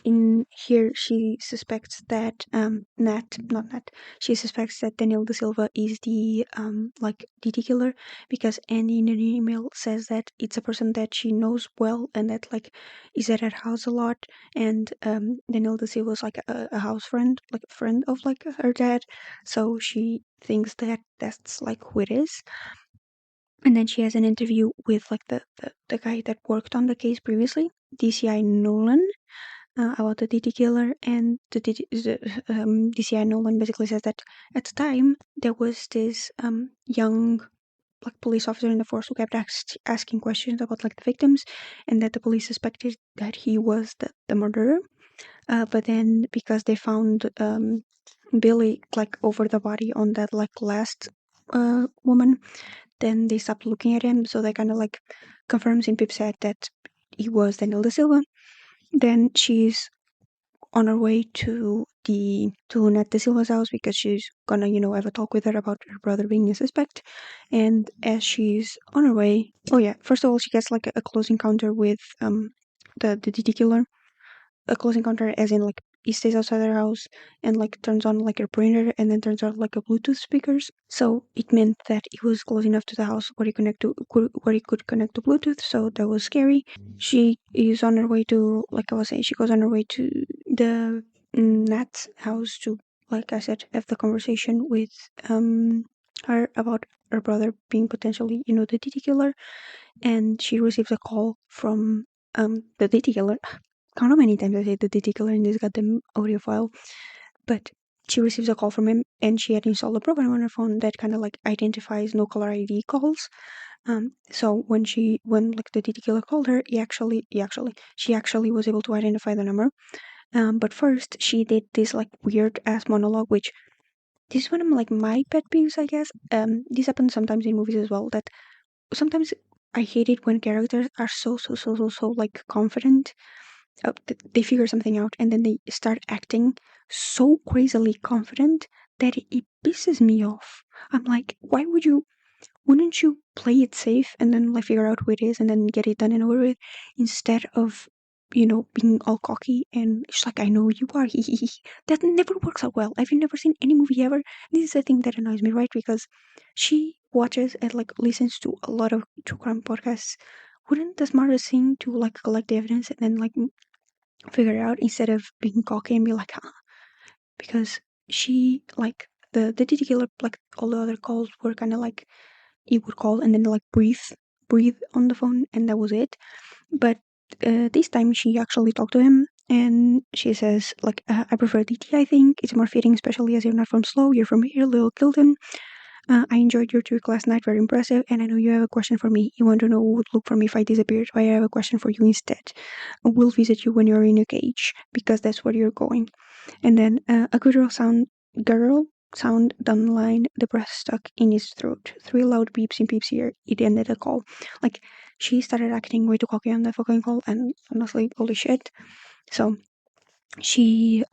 In here, she suspects that she suspects that Daniel Da Silva is the DT killer, because Andy in an email says that it's a person that she knows well and that is at her house a lot, and Daniel Da Silva is a house friend, a friend of her dad, so she thinks that that's who it is. And then she has an interview with the guy that worked on the case previously, DCI Nolan, about the DT killer. And the DCI Nolan basically says that at the time there was this young police officer in the force who kept asking questions about the victims, and that the police suspected that he was the murderer. But then because they found Billy over the body on that last woman, then they stopped looking at him, so they kind of confirms in Pip's head that he was Daniel Da Silva. Then she's on her way to Nat Da Silva's house because she's gonna have a talk with her about her brother being a suspect. And as she's on her way, oh yeah, first of all she gets a close encounter with the DT killer. A close encounter as in he stays outside their house and turns on her printer and then turns on a Bluetooth speakers. So it meant that he was close enough to the house where he could connect to Bluetooth. So that was scary. She is on her way to, I was saying, she goes on her way to the Nat's house to, like I said, have the conversation with her about her brother being potentially the DT killer. And she receives a call from the DT killer. I don't know how many times I say the DT killer in this goddamn audio file, but she receives a call from him, and she had installed a program on her phone that kind of identifies no caller ID calls. So when the DT killer called her, she actually was able to identify the number. But first she did this weird ass monologue, which this is one of my pet peeves, I guess. This happens sometimes in movies as well, that sometimes I hate it when characters are so confident. They figure something out and then they start acting so crazily confident that it pisses me off. I'm like, wouldn't you play it safe and then figure out who it is and then get it done and over with, instead of being all cocky and it's I know you are. That never works out well. I've never seen any movie ever. This is the thing that annoys me, right? Because she watches and listens to a lot of true crime podcasts. Wouldn't the smartest thing to collect the evidence and then figure it out instead of being cocky and be because she the DT killer, all the other calls were kind of he would call and then breathe on the phone, and that was it. But this time she actually talked to him, and she says I prefer DT. I think it's more fitting, especially as you're not from Slow, you're from here, Little Kilton. I enjoyed your trick last night, very impressive, and I know you have a question for me. You want to know who would look for me if I disappeared? I have a question for you instead. We'll visit you when you're in a cage, because that's where you're going. And then a girl sound down the line, the breath stuck in his throat. 3 loud beeps and peeps here. It ended the call. She started acting way too cocky on the fucking call, and honestly, holy shit. So she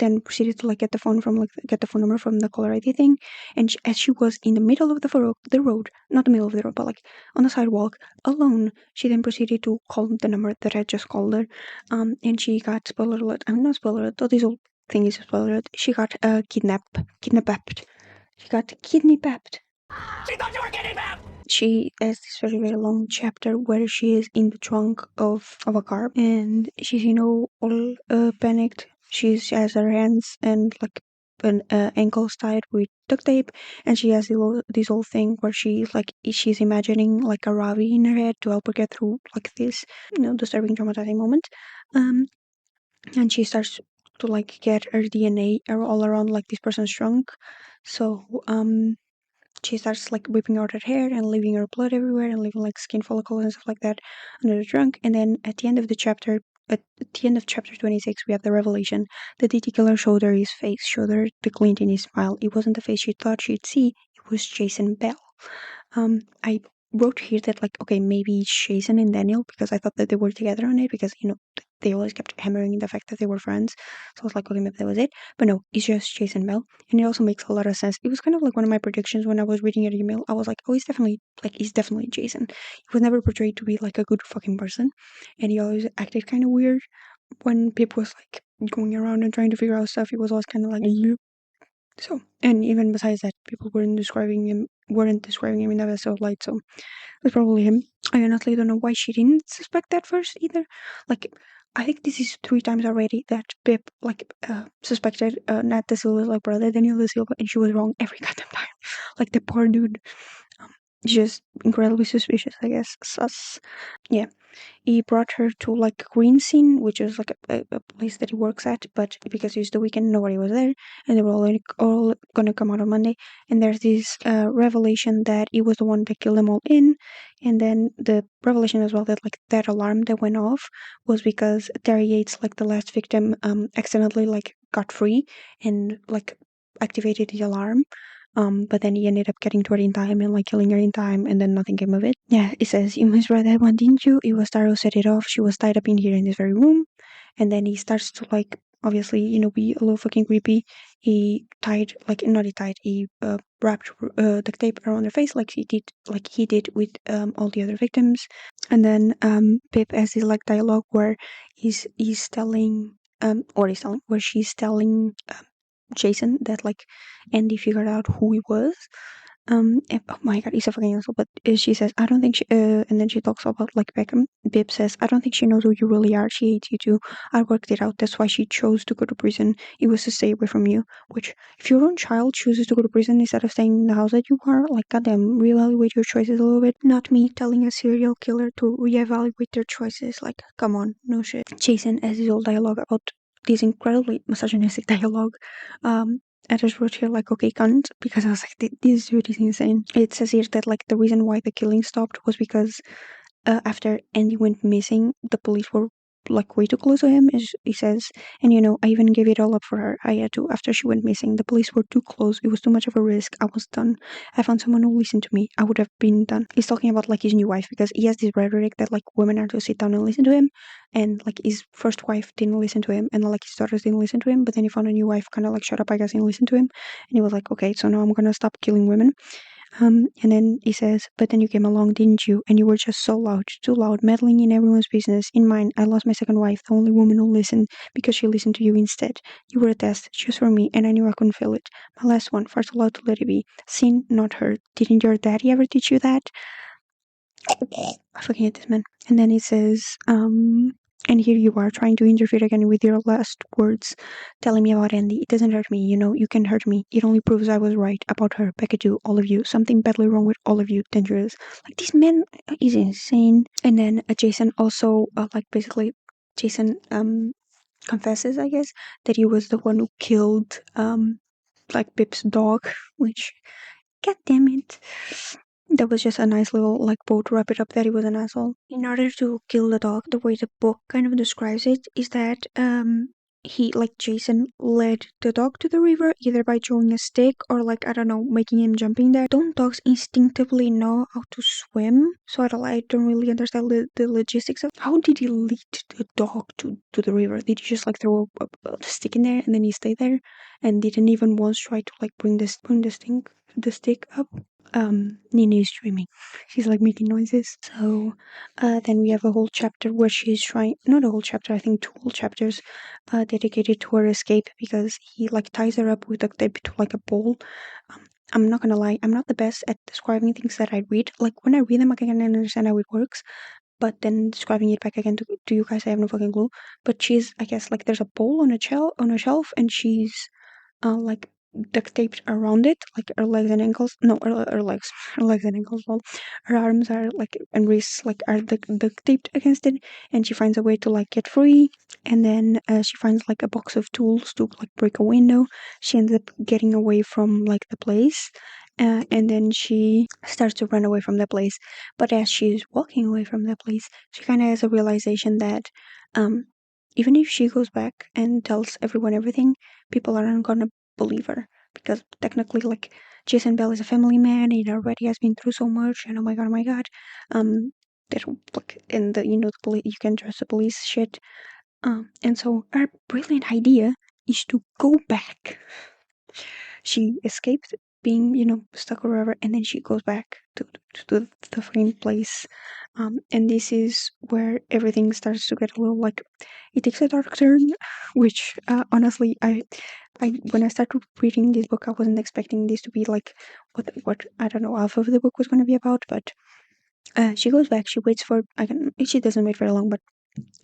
then proceeded to get the phone number from the caller ID thing, and as she was in the middle of the road, not the middle of the road, but on the sidewalk alone, she then proceeded to call the number that I just called her, and she got, spoiler alert, I'm not spoiler alert, though this whole thing is a spoiler alert, she got kidnapped. She got kidnapped. She thought you were kidnapped. She has this very, very long chapter where she is in the trunk of a car, and she's all panicked. She has her hands and ankles tied with duct tape, and she has this whole thing where she's imagining like a Ravi in her head to help her get through like this, disturbing, traumatizing moment. And she starts to like get her DNA all around like this person's trunk. So she starts like ripping out her hair and leaving her blood everywhere and leaving like skin follicles and stuff like that under the trunk. And then at the end of chapter 26, we have the revelation. The DT killer showed her his face, showed her the glint in his smile. It wasn't the face she thought she'd see. It was Jason Bell. I wrote here that like, okay, maybe it's Jason and Daniel, because I thought that they were together on it, because they always kept hammering the fact that they were friends. So I was like, okay, maybe that was it. But no, it's just Jason Bell. And it also makes a lot of sense. It was kind of like one of my predictions when I was reading your email. I was like, oh, he's definitely Jason. He was never portrayed to be like a good fucking person. And he always acted kind of weird. When Pip was like going around and trying to figure out stuff, he was always kind of like, so, and even besides that, people weren't describing him in the best of light, so it's probably him. I honestly don't know why she didn't suspect that first either. Like, I think this is 3 times already that Pip suspected Nat De Silva's like brother Daniel De Silva, and she was wrong every goddamn time. Like the poor dude, just incredibly suspicious, I guess. Sus. Yeah. He brought her to like Green Scene, which is like a place that he works at, but because it's the weekend, nobody was there, and they were all gonna come out on Monday. And there's this revelation that he was the one that killed them all in, and then the revelation as well that like that alarm that went off was because Terry Yates, like the last victim, accidentally like got free and like activated the alarm. But then he ended up getting to her in time and like killing her in time, and then nothing came of it. Yeah, it says, you misread that one, didn't you? It was Taro who set it off. She was tied up in here in this very room. And then he starts to like, obviously, be a little fucking creepy. He wrapped duct tape around her face like he did with all the other victims. And then Pip has this like dialogue where he's telling where she's telling Jason that like Andy figured out who he was. Oh my god, he's a fucking asshole. But she says, I don't think she. And then she talks about like Beckham. Bib says, I don't think she knows who you really are. She hates you too. I worked it out. That's why she chose to go to prison. It was to stay away from you. Which, if your own child chooses to go to prison instead of staying in the house that you are, like goddamn, reevaluate your choices a little bit. Not me telling a serial killer to reevaluate their choices. Like, come on, no shit. Jason has his old dialogue about this incredibly misogynistic dialogue. I just wrote here like, okay, cunt, because I was like, this dude is insane. It says here that like the reason why the killing stopped was because after Andy went missing, the police were like way too close to him, as he says. And I even gave it all up for her. I had to. After she went missing, the police were too close. It was too much of a risk. I was done. I found someone who listened to me. I would have been done. He's talking about like his new wife, because he has this rhetoric that like women are to sit down and listen to him, and like his first wife didn't listen to him, and like his daughters didn't listen to him. But then he found a new wife, kind of like shut up, I guess, and listened to him. And he was like, okay, so now I'm gonna stop killing women. And then he says, but then you came along, didn't you? And you were just so loud, too loud, meddling in everyone's business. In mine, I lost my second wife, the only woman who listened, because she listened to you instead. You were a test, just for me, and I knew I couldn't fail it. My last one, far too loud to let it be. Seen, not heard. Didn't your daddy ever teach you that? I fucking hate this man. And then he says, and here you are trying to interfere again with your last words, telling me about Andy. It doesn't hurt me, you can hurt me. It only proves I was right about her, Becca too, all of you. Something badly wrong with all of you, dangerous. Like, this man is insane. And then Jason also, basically, Jason confesses, I guess, that he was the one who killed like Pip's dog, which, god damn it. That was just a nice little like bow to wrap it up that he was an asshole. In order to kill the dog, the way the book kind of describes it is that he, like Jason, led the dog to the river either by throwing a stick or like, I don't know, making him jump in there. Don't dogs instinctively know how to swim? So I don't really understand the logistics of how did he lead the dog to the river? Did he just like throw a stick in there and then he stayed there and didn't even once try to like bring the stick up? Nina is dreaming. She's like making noises. So then we have a whole chapter where she's trying, not a whole chapter, I think 2 whole chapters dedicated to her escape, because he like ties her up with duct tape to like a pole. I'm not gonna lie, I'm not the best at describing things that I read. Like when I read them, I can understand how it works, but then describing it back again to you guys, I have no fucking clue. But she's, I guess, like there's a pole on a shelf, and she's like duct taped around it, like her legs and ankles. No, her legs and ankles. Well, her arms are like and wrists like are duct taped against it, and she finds a way to like get free. And then she finds like a box of tools to like break a window. She ends up getting away from like the place. And then she starts to run away from the place. But as she's walking away from the place, she kind of has a realization that um, even if she goes back and tells everyone everything, people aren't gonna believe her, because technically, like, Jason Bell is a family man. He already has been through so much, and oh my god, that like in the the police, you can trust the police shit. And so our brilliant idea is to go back. She escaped being, stuck or whatever, and then she goes back to the fucking place. And this is where everything starts to get a little like it takes a dark turn, which honestly, I when I started reading this book, I wasn't expecting this to be like what I don't know half of the book was going to be about, but she goes back. She waits for she doesn't wait very long, but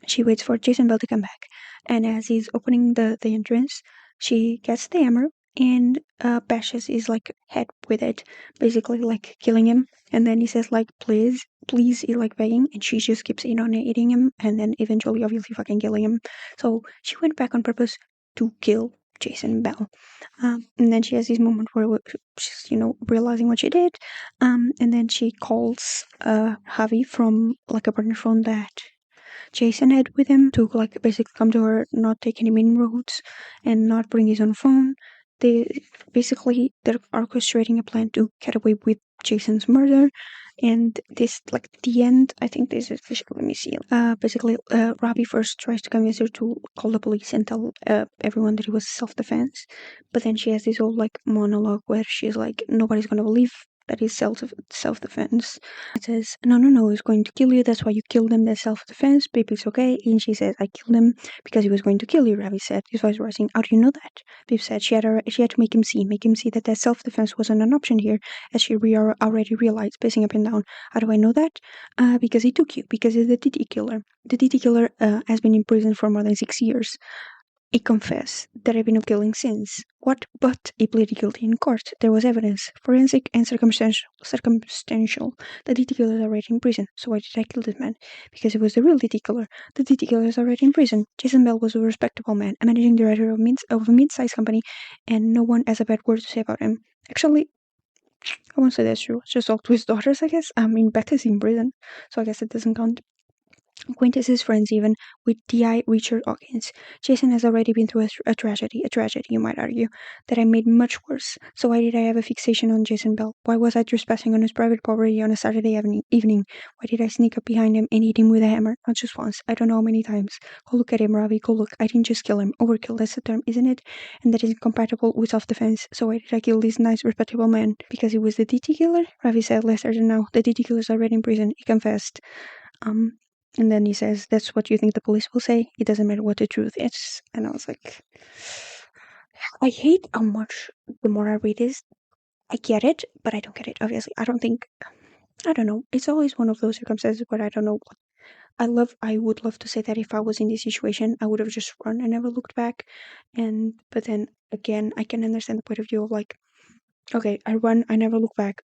she waits for Jason Bell to come back, and as he's opening the entrance, she gets the hammer and bashes his like head with it, basically like killing him. And then he says like, please, please, he like begging, and she just keeps on eating him, and then eventually, obviously, fucking killing him. So she went back on purpose to kill Jason Bell. And then she has this moment where she's realizing what she did. And then she calls Javi from like a partner phone that Jason had with him to like basically come to her, not take any main roads, and not bring his own phone. They're orchestrating a plan to get away with Jason's murder. And this like the end, I think this is let me see. Basically Robbie first tries to convince her to call the police and tell everyone that it was self-defense, but then she has this whole like monologue where she's like, nobody's gonna believe that is self-defense. It says, no, he's going to kill you. That's why you killed him. That's self-defense. Babe, it's okay. And she says, I killed him because he was going to kill you. Ravi said, his voice rising. How do you know that? Babe said she had to make him see that self-defense wasn't an option here, as she already realized, pacing up and down. How do I know that? Because he took you. Because he's the DT killer. The DT killer has been in prison for more than 6 years. He confessed there had been no killing since. What? But he pleaded guilty in court. There was evidence, forensic and circumstantial. The DT killer is already in prison. So why did I kill this man? Because he was the real DT killer. The DT killer is already in prison. Jason Bell was a respectable man, a managing director of a mid-sized company, and no one has a bad word to say about him. Actually, I won't say that's true. It's just all to his daughters, I guess. I mean, Beth is in prison, so I guess it doesn't count. Acquaintances, friends even, with D.I. Richard Hawkins. Jason has already been through a tragedy, you might argue, that I made much worse. So why did I have a fixation on Jason Bell? Why was I trespassing on his private property on a Saturday evening? Why did I sneak up behind him and hit him with a hammer? Not just once, I don't know how many times. Go look at him, Ravi, go look. I didn't just kill him. Overkill, that's the term, isn't it? And that is incompatible with self-defense. So why did I kill this nice, respectable man? Because he was the DT killer? Ravi said less urgent now. The DT killer is already in prison. He confessed. And then he says, that's what you think the police will say? It doesn't matter what the truth is. And I was like, I hate how much the more I read this, I get it, but I don't get it, obviously. I don't know. It's always one of those circumstances where I don't know. I would love to say that if I was in this situation, I would have just run and never looked back. But then again, I can understand the point of view of like, okay, I run, I never look back.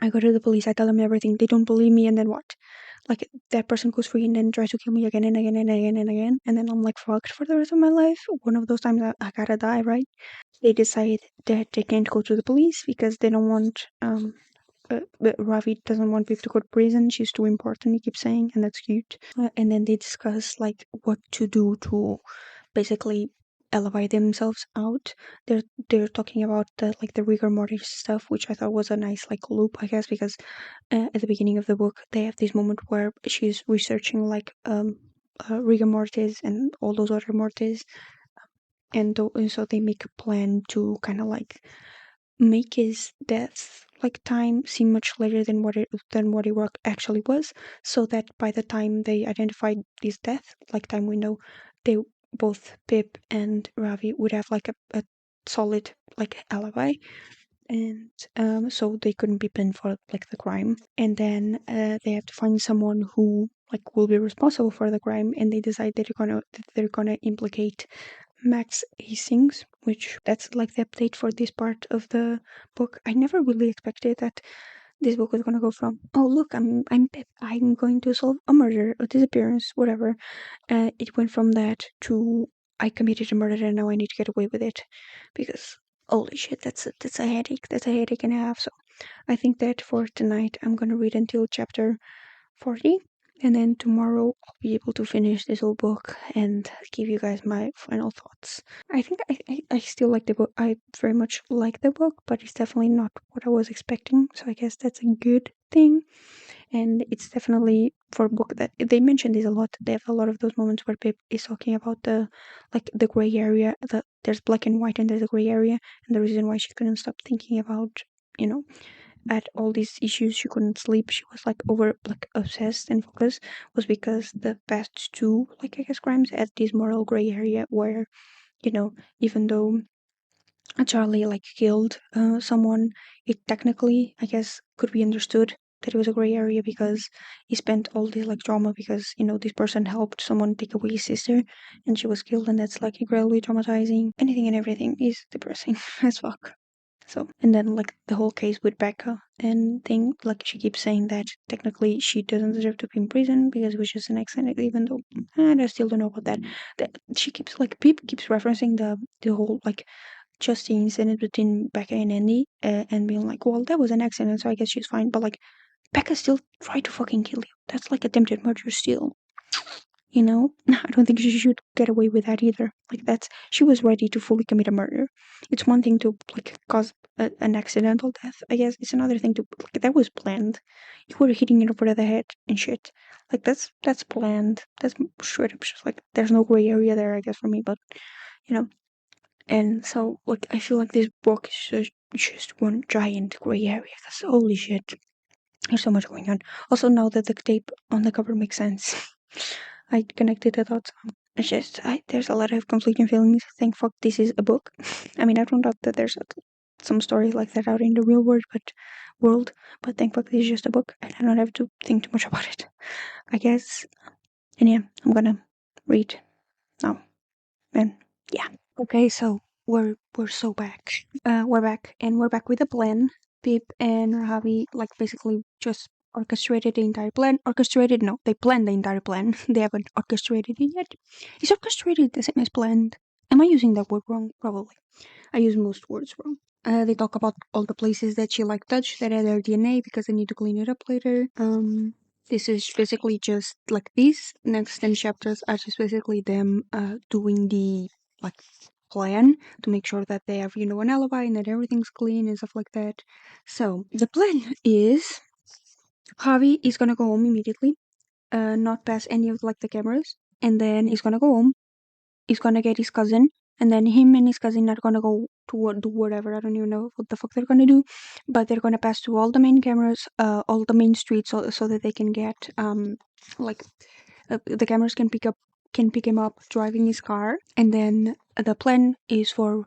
I go to the police, I tell them everything. They don't believe me, and then what? Like, that person goes free and then tries to kill me again and again and again and again. And then I'm like fucked for the rest of my life. One of those times I gotta die, right? They decide that they can't go to the police because they don't want, but Ravi doesn't want people to go to prison. She's too important, he keeps saying, and that's cute. And then they discuss, like, what to do to basically elevate themselves out. They're talking about the rigor mortis stuff, which I thought was a nice like loop, I guess, because at the beginning of the book they have this moment where she's researching like rigor mortis and all those other mortis, and so they make a plan to kind of like make his death like time seem much later than what it actually was, so that by the time they identified his death like time window, they both Pip and Ravi would have like a solid like alibi, and so they couldn't be pinned for like the crime. And then they have to find someone who like will be responsible for the crime, and they decide that they're gonna implicate Max Hastings, which that's like the update for this part of the book. I never really expected that this book was gonna go from, oh look, I'm Pip, I'm going to solve a murder, a disappearance, whatever. It went from that to I committed a murder and now I need to get away with it, because holy shit, that's a headache. That's a headache and a half. So I think that for tonight I'm gonna read until chapter 40, and then tomorrow I'll be able to finish this whole book and give you guys my final thoughts. I think I still like the book. I very much like the book, but it's definitely not what I was expecting, so I guess that's a good thing. And it's definitely for a book that they mentioned this a lot. They have a lot of those moments where Pip is talking about the gray area. There's black and white and there's a gray area, and the reason why she couldn't stop thinking about, at all these issues, she couldn't sleep, she was like obsessed and focused, was because the past two, like, I guess, crimes had this moral gray area where, even though Charlie like killed someone, it technically, I guess, could be understood that it was a gray area because he spent all this like drama because this person helped someone take away his sister and she was killed, and that's like incredibly traumatizing. Anything and everything is depressing as fuck. So, and then like the whole case with Becca and thing, like she keeps saying that technically she doesn't deserve to be in prison because it was just an accident, even though I still don't know about that. That she keeps like Pip keeps referencing the whole like just the incident between Becca and Andy, and being like, well, that was an accident, so I guess she's fine. But like Becca still tried to fucking kill you. That's like attempted murder still. I don't think she should get away with that either. Like she was ready to fully commit a murder. It's one thing to like cause an accidental death, I guess. It's another thing to like that was planned. You were hitting it over the head and shit. Like that's planned. That's straight up just like there's no gray area there, I guess, for me. But you know, and so like I feel like this book is just one giant gray area. Because holy shit, there's so much going on. Also, now that the tape on the cover makes sense. I connected the dots. It's just there's a lot of conflicting feelings. Thank fuck this is a book. I mean, I don't doubt that there's some stories like that out in the real world, but thank fuck this is just a book, and I don't have to think too much about it, I guess. And yeah, I'm gonna read now. And yeah, okay. So we're so back. We're back, and we're back with a plan. Pip and Ravi like basically just orchestrated the entire plan. Orchestrated? No, they planned the entire plan. They haven't orchestrated it yet. Is orchestrated the same as planned? Am I using that word wrong? Probably. I use most words wrong. They talk about all the places that she like touched that had her DNA because they need to clean it up later. This is basically just like these next 10 chapters are just basically them doing the like plan to make sure that they have an alibi and that everything's clean and stuff like that. So the plan is Javi is gonna go home immediately, not pass any of like the cameras, and then he's gonna go home. He's gonna get his cousin, and then him and his cousin are gonna go to do whatever. I don't even know what the fuck they're gonna do, but they're gonna pass through all the main cameras, all the main streets, so that they can get like the cameras can pick him up driving his car, and then the plan is for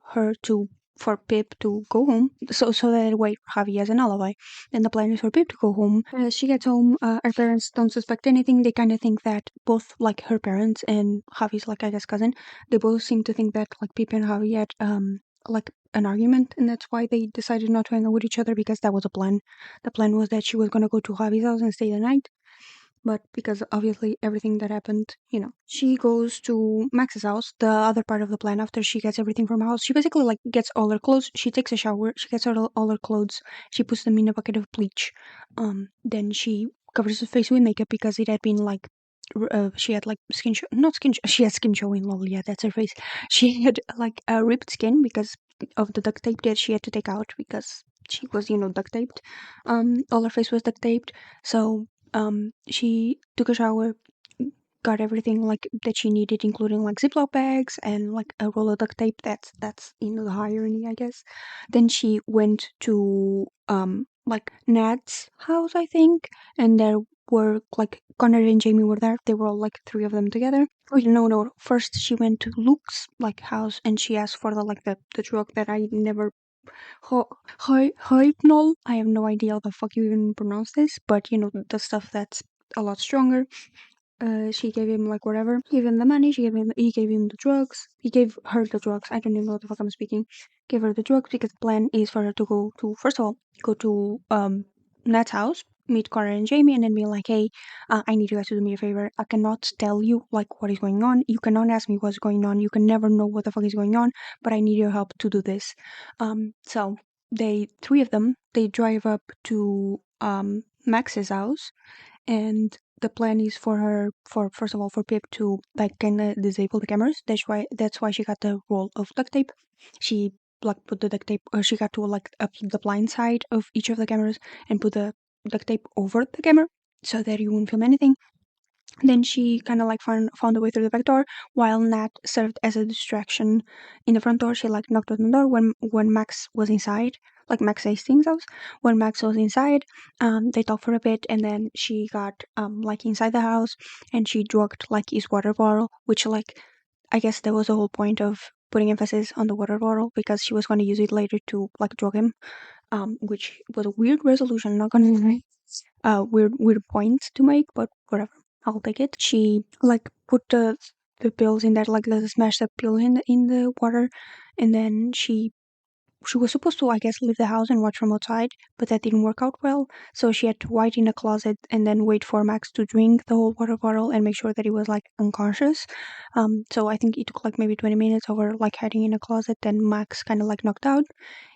Pip to go home, so that way Javi has an alibi. Then the plan is for Pip to go home. She gets home. Her parents don't suspect anything. They kind of think that both like her parents and Javi's like I guess cousin, they both seem to think that like Pip and Javi had like an argument, and that's why they decided not to hang out with each other because that was a plan. The plan was that she was gonna go to Javi's house and stay the night. But because obviously everything that happened, she goes to Max's house, the other part of the plan. After she gets everything from her house, she basically like gets all her clothes. She takes a shower. She gets all her clothes. She puts them in a bucket of bleach. Then she covers her face with makeup because it had been like she had like she had skin showing. Lol, yeah, that's her face. She had like a ripped skin because of the duct tape that she had to take out because she was duct taped. All her face was duct taped. So she took a shower, got everything like that she needed, including like Ziploc bags and like a roll of duct tape. That's the irony, I guess. Then she went to like Nat's house, I think, and there were like Connor and Jamie were there. They were all like three of them together. Oh no! First she went to Luke's like house and she asked for the drug that I never hypnol. I have no idea how the fuck you even pronounce this, but the stuff that's a lot stronger. she gave him like whatever. He gave him the money. He gave him the drugs. He gave her the drugs. I don't even know what the fuck I'm speaking. Gave her the drugs because the plan is for her to go to, first of all, go to Nat's house, meet Connor and Jamie, and then be like, hey, I need you guys to do me a favor. I cannot tell you like what is going on. You cannot ask me what's going on. You can never know what the fuck is going on. But I need your help to do this. So three of them, they drive up to Max's house, and the plan is for her, for first of all, for Pip to like kind of disable the cameras. That's why she got the roll of duct tape. She like put the duct tape, or she got to like up the blind side of each of the cameras and put the duct tape over the camera so that you wouldn't film anything. Then she kind of like found a way through the back door, while Nat served as a distraction in the front door. She like knocked on the door when Max was inside, like Max Hastings' house. When Max was inside, they talked for a bit, and then she got like inside the house, and she drugged like his water bottle, which like I guess that was the whole point of putting emphasis on the water bottle, because she was going to use it later to like drug him, which was a weird resolution. Not gonna lie, weird point to make, but whatever. I'll take it. She like put the pills in that, like the smash the pill in the water, and then she was supposed to, I guess, leave the house and watch from outside, but that didn't work out well. So she had to hide in a closet and then wait for Max to drink the whole water bottle and make sure that he was like unconscious. So I think it took like maybe 20 minutes of her like hiding in a closet. Then Max kind of like knocked out,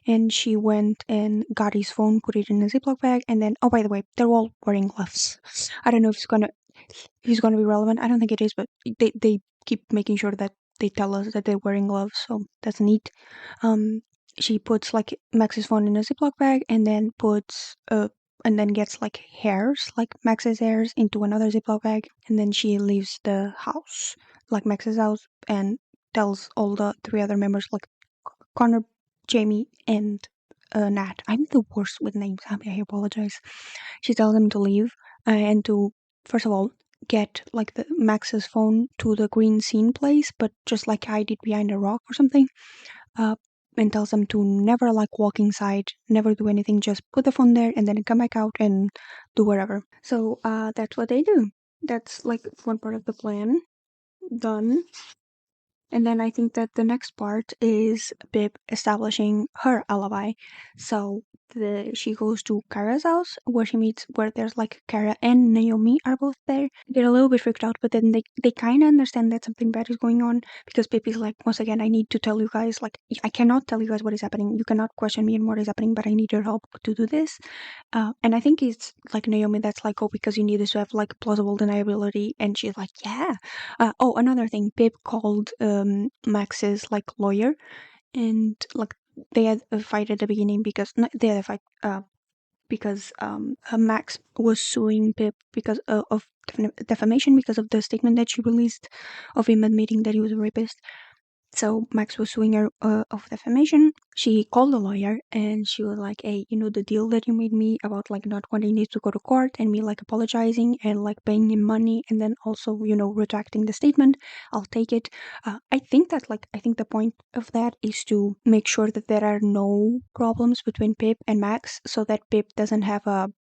and she went and got his phone, put it in a Ziploc bag, and then, oh, by the way, they're all wearing gloves. I don't know if it's gonna be relevant. I don't think it is, but they keep making sure that they tell us that they're wearing gloves, so that's neat. Um, she puts like Max's phone in a Ziploc bag, and then gets like hairs, like Max's hairs, into another Ziploc bag, and then she leaves the house, like Max's house, and tells all the three other members, like Connor, Jamie, and Nat. I'm the worst with names. I apologize. She tells them to leave, and to, first of all, get like the Max's phone to the green scene place, but just like hide it behind a rock or something. Uh, and tells them to never like walk inside, never do anything, just put the phone there and then come back out and do whatever. So that's what they do. That's like one part of the plan done. And then I think that the next part is Bib establishing her alibi. So she goes to Kara's house where there's like Kara and Naomi are both there. They're a little bit freaked out, but then they kind of understand that something bad is going on, because Bib is like, once again, I need to tell you guys, like, I cannot tell you guys what is happening. You cannot question me on what is happening, but I need your help to do this. And I think it's like Naomi that's like, oh, because you need this to have like plausible deniability, and she's like, yeah. Oh, another thing, Pip called Max's like lawyer, and like they had a fight at the beginning because they had a fight because Max was suing Pip because of defamation, because of the statement that she released of him admitting that he was a rapist. So Max was suing her of defamation. She called the lawyer and she was like, hey, the deal that you made me about like not wanting me to go to court, and me like apologizing and like paying him money, and then also, retracting the statement, I'll take it. I think the point of that is to make sure that there are no problems between Pip and Max, so that Pip doesn't have a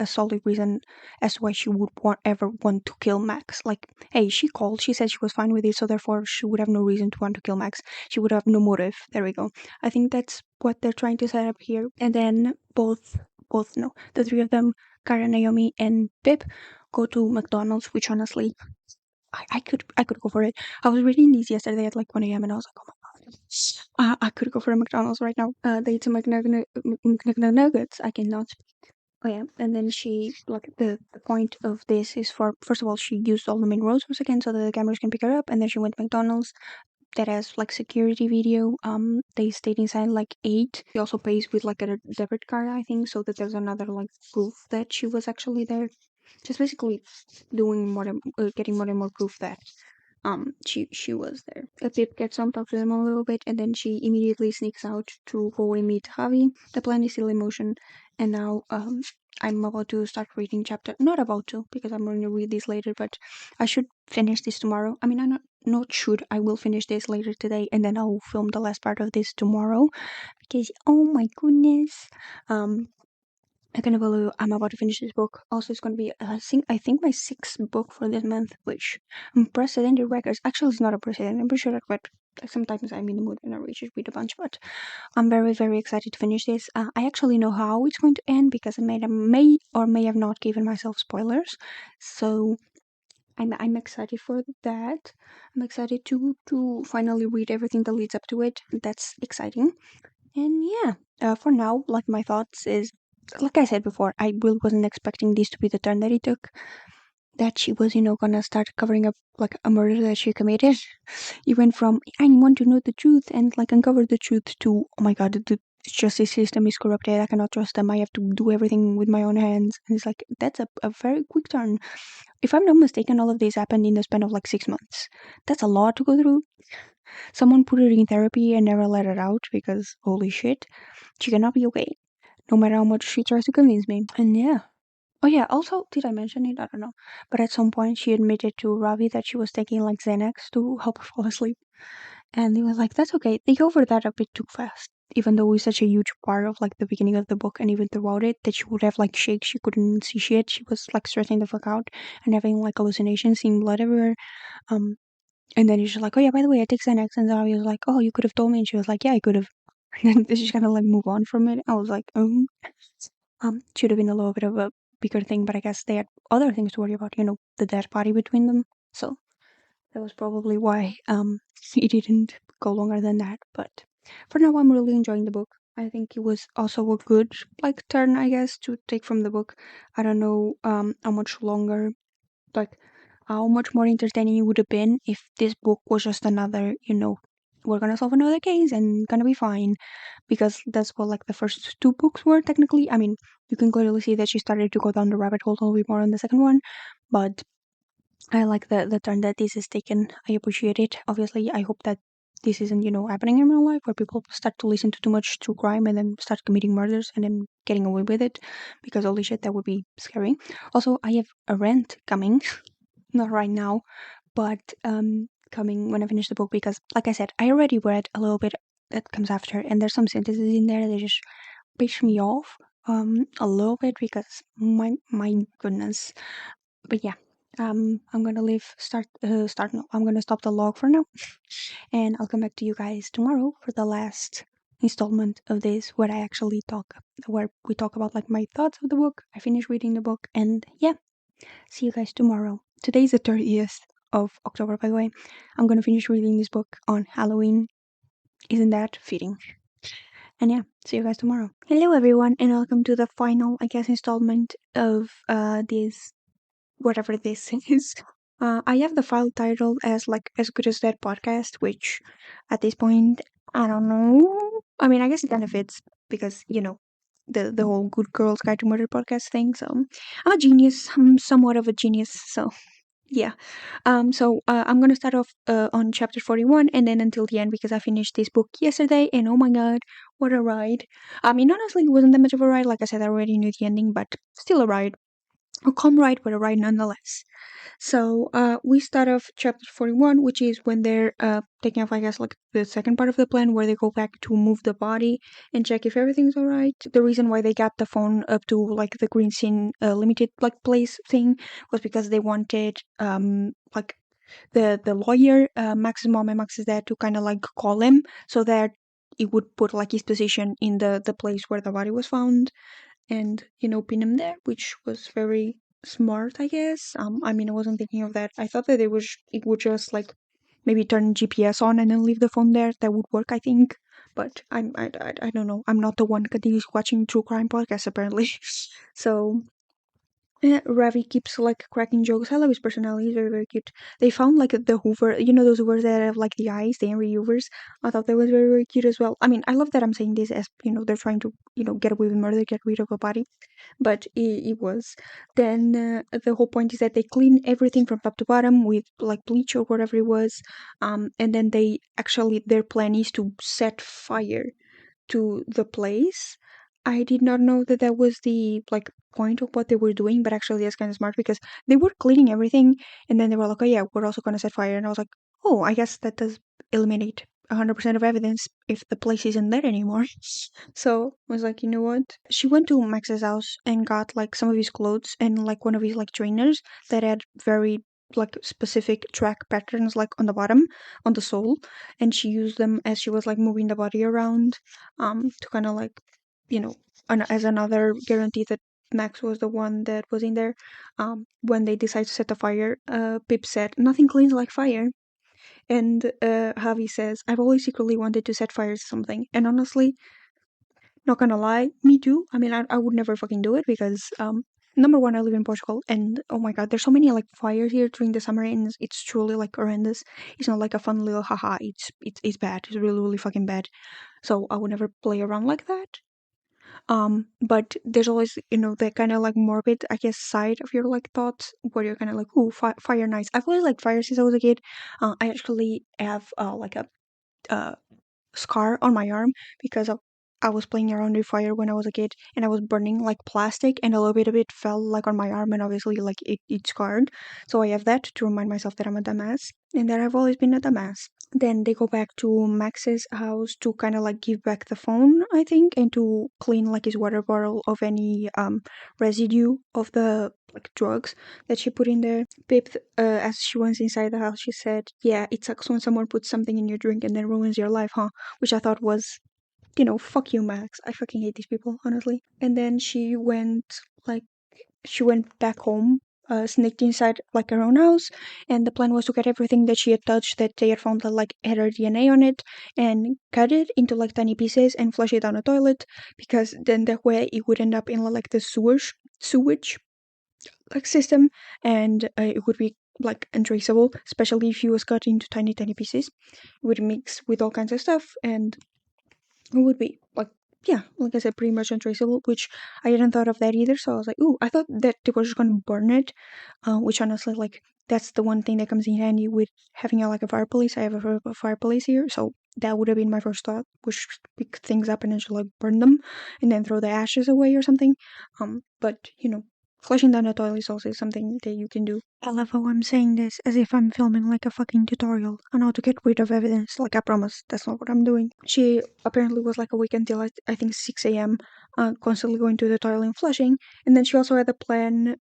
solid reason as to why she would ever want to kill Max. Like, hey, she called, she said she was fine with it, so therefore she would have no reason to want to kill Max. She would have no motive. There we go. I think that's what they're trying to set up here. And then the three of them, Kara, Naomi, and Pip, go to McDonald's, which honestly, I could go for it. I was reading these yesterday at like 1 a.m. and I was like, oh my god, I could go for a McDonald's right now. They eat some McNuggets. I cannot speak. Oh yeah, and then she, like, the point of this is for, first of all, she used all the main roads once again so that the cameras can pick her up, and then she went to McDonald's that has like security video. They stayed inside like 8. She also pays with like a debit card, I think, so that there's another like proof that she was actually there. Just basically doing more and getting more and more proof that she was there. Pip gets on, talks to them a little bit, and then she immediately sneaks out to go and meet Javi. The plan is still in motion, and now I'm about to start reading chapter. Not about to, because I'm going to read this later, but I should finish this tomorrow. I mean, I'm not should. I will finish this later today, and then I'll film the last part of this tomorrow. Because oh my goodness, um, I can't believe I'm about to finish this book. Also, it's going to be, I think my 6th book for this month, which unprecedented records. Actually, it's not a precedent. I'm pretty sure that, but sometimes I'm in the mood and I just read a bunch. But I'm very, very excited to finish this. I actually know how it's going to end because I may or may have not given myself spoilers. So I'm excited for that. I'm excited to finally read everything that leads up to it. That's exciting. And yeah, for now, like my thoughts is, like I said before, I really wasn't expecting this to be the turn that it took. That she was, gonna start covering up like a murder that she committed. It went from I want to know the truth and like uncover the truth to oh my god, the justice system is corrupted. I cannot trust them. I have to do everything with my own hands. And it's like that's a very quick turn. If I'm not mistaken, all of this happened in the span of like 6 months. That's a lot to go through. Someone put her in therapy and never let her out because holy shit, she cannot be okay. No matter how much she tries to convince me. And yeah. Oh yeah, also did I mention it? I don't know. But at some point she admitted to Ravi that she was taking like Xanax to help her fall asleep. And he was like, that's okay. They go over that a bit too fast. Even though it's such a huge part of like the beginning of the book and even throughout it, that she would have like shakes, she couldn't see shit. She was like stressing the fuck out and having like hallucinations, seeing blood everywhere. Um and then she's like, oh yeah, by the way, I take Xanax. And then I was like, oh, you could have told me. And she was like, yeah, I could have. And then she kind of like move on from it. I was like, should have been a little bit of a bigger thing, but I guess they had other things to worry about, the dead body between them. So that was probably why it didn't go longer than that. But for now, I'm really enjoying the book. I think it was also a good like turn, I guess, to take from the book. I don't know how much longer, like how much more entertaining it would have been if this book was just another, we're gonna solve another case and gonna be fine, because that's what like the first two books were technically. I mean, you can clearly see that she started to go down the rabbit hole a little bit more on the second one, but I like the turn that this is taken. I appreciate it. Obviously, I hope that this isn't, happening in real life where people start to listen to too much true crime and then start committing murders and then getting away with it, because holy shit, that would be scary. Also, I have a rant coming, not right now, but coming when I finish the book, because like I said, I already read a little bit that comes after, and there's some sentences in there that just piss me off a little bit, because my goodness. But yeah, I'm gonna leave start no, I'm gonna stop the log for now, and I'll come back to you guys tomorrow for the last installment of this, where we talk about like my thoughts of the book. I finish reading the book, and yeah, see you guys tomorrow. Today's the 30th of October, by the way. I'm gonna finish reading this book on Halloween. Isn't that fitting? And yeah, see you guys tomorrow. Hello everyone, and welcome to the final, I guess, installment of this, whatever this is. I have the file titled as like As Good as That podcast, which at this point, I don't know. I mean, I guess it kind of fits because, the whole Good Girls Guide to Murder podcast thing. So I'm a genius. I'm somewhat of a genius. So yeah. I'm gonna start off on chapter 41 and then until the end, because I finished this book yesterday and oh my god, what a ride. I mean, honestly, it wasn't that much of a ride. Like I said, I already knew the ending, but still a ride. A calm ride, but a ride nonetheless. So we start off chapter 41, which is when they're taking off, I guess, like the second part of the plan, where they go back to move the body and check if everything's all right. The reason why they got the phone up to like the green scene limited like place thing was because they wanted like the lawyer, Max's mom and Max's dad, to kind of like call him so that it would put like his position in the place where the body was found, and pin him there, which was very smart, I guess. I mean, I wasn't thinking of that. I thought that it would just like maybe turn GPS on and then leave the phone there. That would work, I think. But I don't know. I'm not the one continues watching true crime podcasts apparently. So yeah, Ravi keeps like cracking jokes. I love his personality. He's very, very cute. They found like the Hoover, those Hoovers that have like the eyes, the Henry Hoovers. I thought that was very, very cute as well. I mean, I love that I'm saying this as, they're trying to, get away with murder, get rid of a body. But it was. Then the whole point is that they clean everything from top to bottom with like bleach or whatever it was. And then their plan is to set fire to the place. I did not know that that was the like point of what they were doing, but actually that's kind of smart, because they were cleaning everything and then they were like, oh yeah, we're also going to set fire. And I was like, oh, I guess that does eliminate 100% of evidence if the place isn't there anymore. So I was like, you know what? She went to Max's house and got like some of his clothes and like one of his like trainers that had very like specific track patterns like on the bottom, on the sole, and she used them as she was like moving the body around, to kind of like, you know, as another guarantee that Max was the one that was in there. When they decided to set the fire, Pip said, "Nothing cleans like fire." And Javi says, "I've always secretly wanted to set fire to something." And honestly, not gonna lie, me too. I mean, I would never fucking do it because, number one, I live in Portugal, and oh my god, there's so many like fires here during the summer, and it's truly like horrendous. It's not like a fun little haha. It's bad. It's really really fucking bad. So I would never play around like that. But there's always, you know, that kind of like morbid, I guess, side of your like thoughts where you're kind of like, ooh, fire nice. I've always liked fire since I was a kid. I actually have like a uh, scar on my arm because I was playing around with fire when I was a kid, and I was burning like plastic, and a little bit of it fell like on my arm, and obviously like it scarred. So I have that to remind myself that I'm a dumbass and that I've always been a dumbass. Then they go back to Max's house to kind of like give back the phone, I think, and to clean like his water bottle of any residue of the like drugs that she put in there. Pip, as she went inside the house, she said, "Yeah, it sucks when someone puts something in your drink and then ruins your life, huh?" Which I thought was, you know, fuck you, Max. I fucking hate these people, honestly. And then like she went back home, sneaked inside like her own house, and the plan was to get everything that she had touched that they had found that like had her DNA on it, and cut it into like tiny pieces and flush it down a toilet, because then that way it would end up in like the sewage like system, and it would be like untraceable, especially if it was cut into tiny pieces. It would mix with all kinds of stuff, and it would be like, yeah, like I said, pretty much untraceable, which I hadn't thought of that either. So I was like, ooh, I thought that they were just gonna burn it, which honestly, like, that's the one thing that comes in handy with having like a fireplace. I have a fireplace here, so that would have been my first thought, which pick things up and then just like burn them and then throw the ashes away or something. But you know, flushing down the toilet is also something that you can do. I love how I'm saying this as if I'm filming like a fucking tutorial on how to get rid of evidence. Like, I promise, that's not what I'm doing. She apparently was like awake until I think 6 a.m., constantly going to the toilet and flushing. And then she also had a plan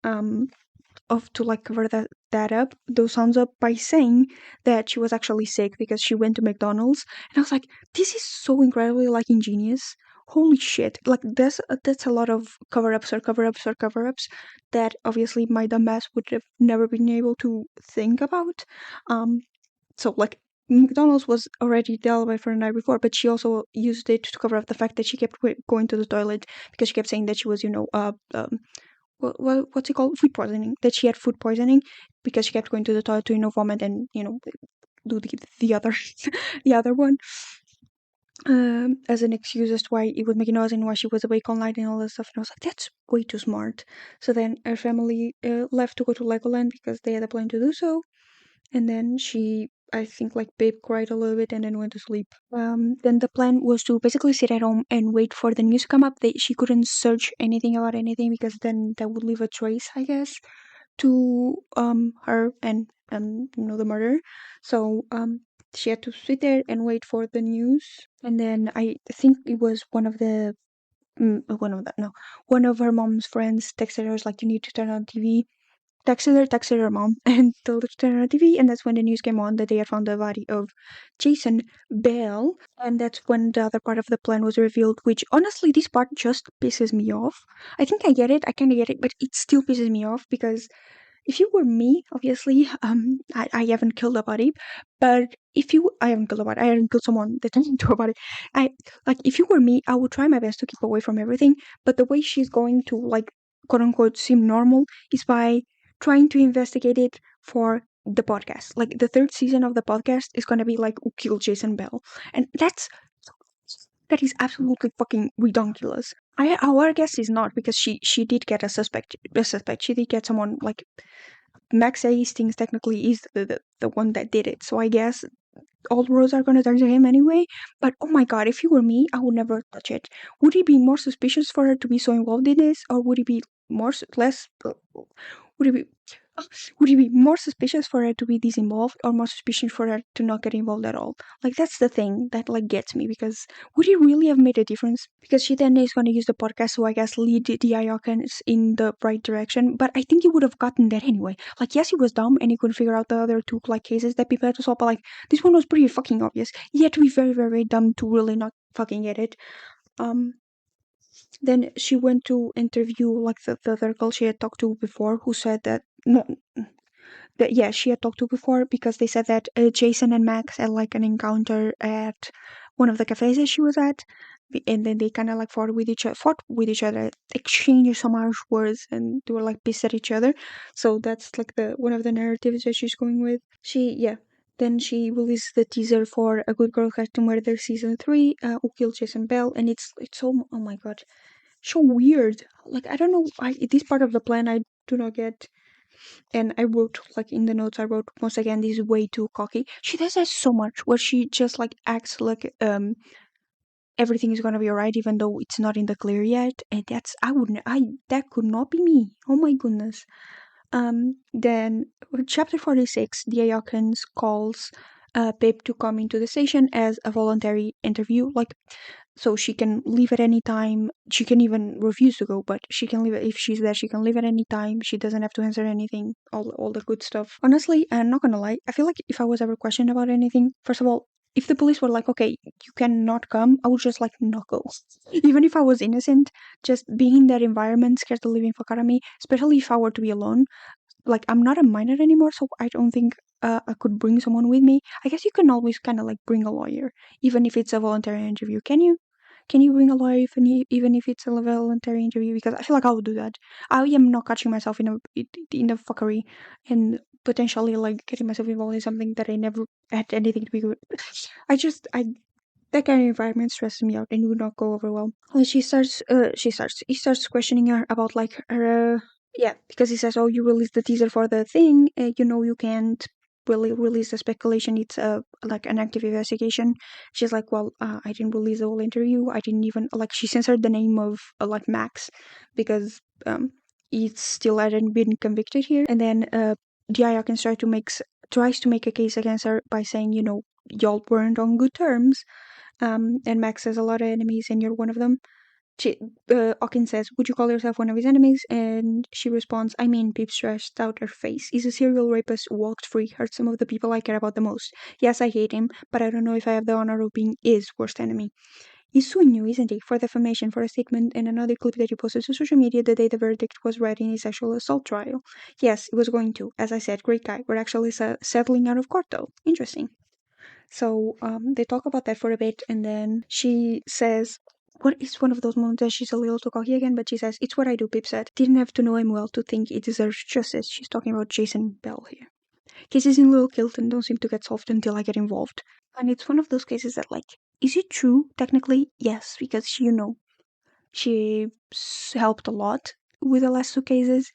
of to like cover that up, those sounds up, by saying that she was actually sick because she went to McDonald's. And I was like, this is so incredibly like ingenious. Holy shit! Like that's a lot of cover ups that obviously my dumbass would have never been able to think about. So like, McDonald's was already dealt with for the night before, but she also used it to cover up the fact that she kept going to the toilet because she kept saying that she was, what's it called, food poisoning, that she had food poisoning because she kept going to the toilet to, vomit and, do the other the other one, as an excuse as to why it would make a noise and why she was awake all night and all that stuff. And I was like, that's way too smart. So then her family left to go to Legoland because they had a plan to do so. And then she, I think, like, Babe cried a little bit and then went to sleep. Then the plan was to basically sit at home and wait for the news to come up. She couldn't search anything about anything because then that would leave a trace, I guess, to her and the murder. So she had to sit there and wait for the news. And then I think it was one of her mom's friends texted her, was like, "You need to turn on TV." Texted her mom and told her to turn on TV, and that's when the news came on that they had found the body of Jason Bell, and that's when the other part of the plan was revealed, which honestly, this part just pisses me off. I think I get it, I kinda get it, but it still pisses me off because if you were me, obviously, I haven't killed a body, but I haven't killed a body, I haven't killed someone that turned into a body. If you were me, I would try my best to keep away from everything, but the way she's going to, like, quote unquote, seem normal is by trying to investigate it for the podcast. Like, the third season of the podcast is gonna be like, who killed Jason Bell? And that is absolutely fucking ridiculous. Our guess is not, because she did get a suspect. She did get someone, like, Max Hastings technically is the one that did it. So I guess all roads are gonna turn to him anyway. But oh my god, if you were me, I would never touch it. Would it be more suspicious for her to be so involved in this, or would it be less? Would it be? would it be more suspicious for her to be disinvolved or more suspicious for her to not get involved at all? Like, that's the thing that like gets me, because would it really have made a difference? Because she then is going to use the podcast to, I guess, lead the Ayakans in the right direction, but I think he would have gotten that anyway. Like, yes, he was dumb and he couldn't figure out the other two like cases that people had to solve, but like this one was pretty fucking obvious. He had to be very, very dumb to really not fucking get it. Then she went to interview like the other girl she had talked to before, who said that no, that yeah, she had talked to before, because they said that Jason and Max had like an encounter at one of the cafes that she was at, and then they kind of like fought with each other, exchanged some harsh words, and they were like pissed at each other. So that's like the one of the narratives that she's going with. Then she released the teaser for A Good Girl Has to Murder season 3, Who Killed Jason Bell, and it's so, oh my god, so weird. Like, I don't know, this part of the plan I do not get. And I wrote like in the notes, I wrote, once again, this is way too cocky. She does that so much, where she just like acts like everything is gonna be alright, even though it's not in the clear yet. And that's, I wouldn't, I that could not be me. Oh my goodness. Then chapter 46, the Ayakans calls Pip to come into the station as a voluntary interview. Like, so she can leave at any time. She can even refuse to go, but she can leave if she's there. She can leave at any time. She doesn't have to answer anything. All the good stuff. Honestly, I'm not gonna lie. I feel like if I was ever questioned about anything, first of all, if the police were like, "Okay, you cannot come," I would just like not go. Even if I was innocent, just being in that environment scares the living fuck out of me. Especially if I were to be alone. Like, I'm not a minor anymore, so I don't think I could bring someone with me. I guess you can always kind of like bring a lawyer, even if it's a voluntary interview. Can you? Can you bring a lawyer even if it's a voluntary interview? Because I feel like I would do that. I am not catching myself in a fuckery and potentially like getting myself involved in something that I never had anything to be with. I that kind of environment stresses me out and would not go over well. When he starts questioning her about like her, yeah, because he says, "Oh, you released the teaser for the thing. You can't really release the speculation. It's like an active investigation." She's like, "Well, I didn't release the whole interview. I didn't even like." She censored the name of like Max because it's still hadn't been convicted here. And then Diakin tries to make a case against her by saying, y'all weren't on good terms. And Max has a lot of enemies, and you're one of them. Okin says, "Would you call yourself one of his enemies?" And she responds, "I mean," Pip stretched out her face. "He's a serial rapist who walked free, hurt some of the people I care about the most. Yes, I hate him, but I don't know if I have the honor of being his worst enemy." He's suing you, isn't he, for defamation, for a statement and another clip that you posted to social media the day the verdict was read in his sexual assault trial. Yes, it was going to. As I said, great guy. We're actually settling out of court, though. Interesting. So they talk about that for a bit, and then she says, "What is one of those moments that she's a little too cocky again?" But she says, "It's what I do," Pip said. "Didn't have to know him well to think he deserves justice." She's talking about Jason Bell here. "Cases in Little Kilton don't seem to get solved until I get involved." And it's one of those cases that, like, is it true? Technically, yes, because she helped a lot with the last two cases.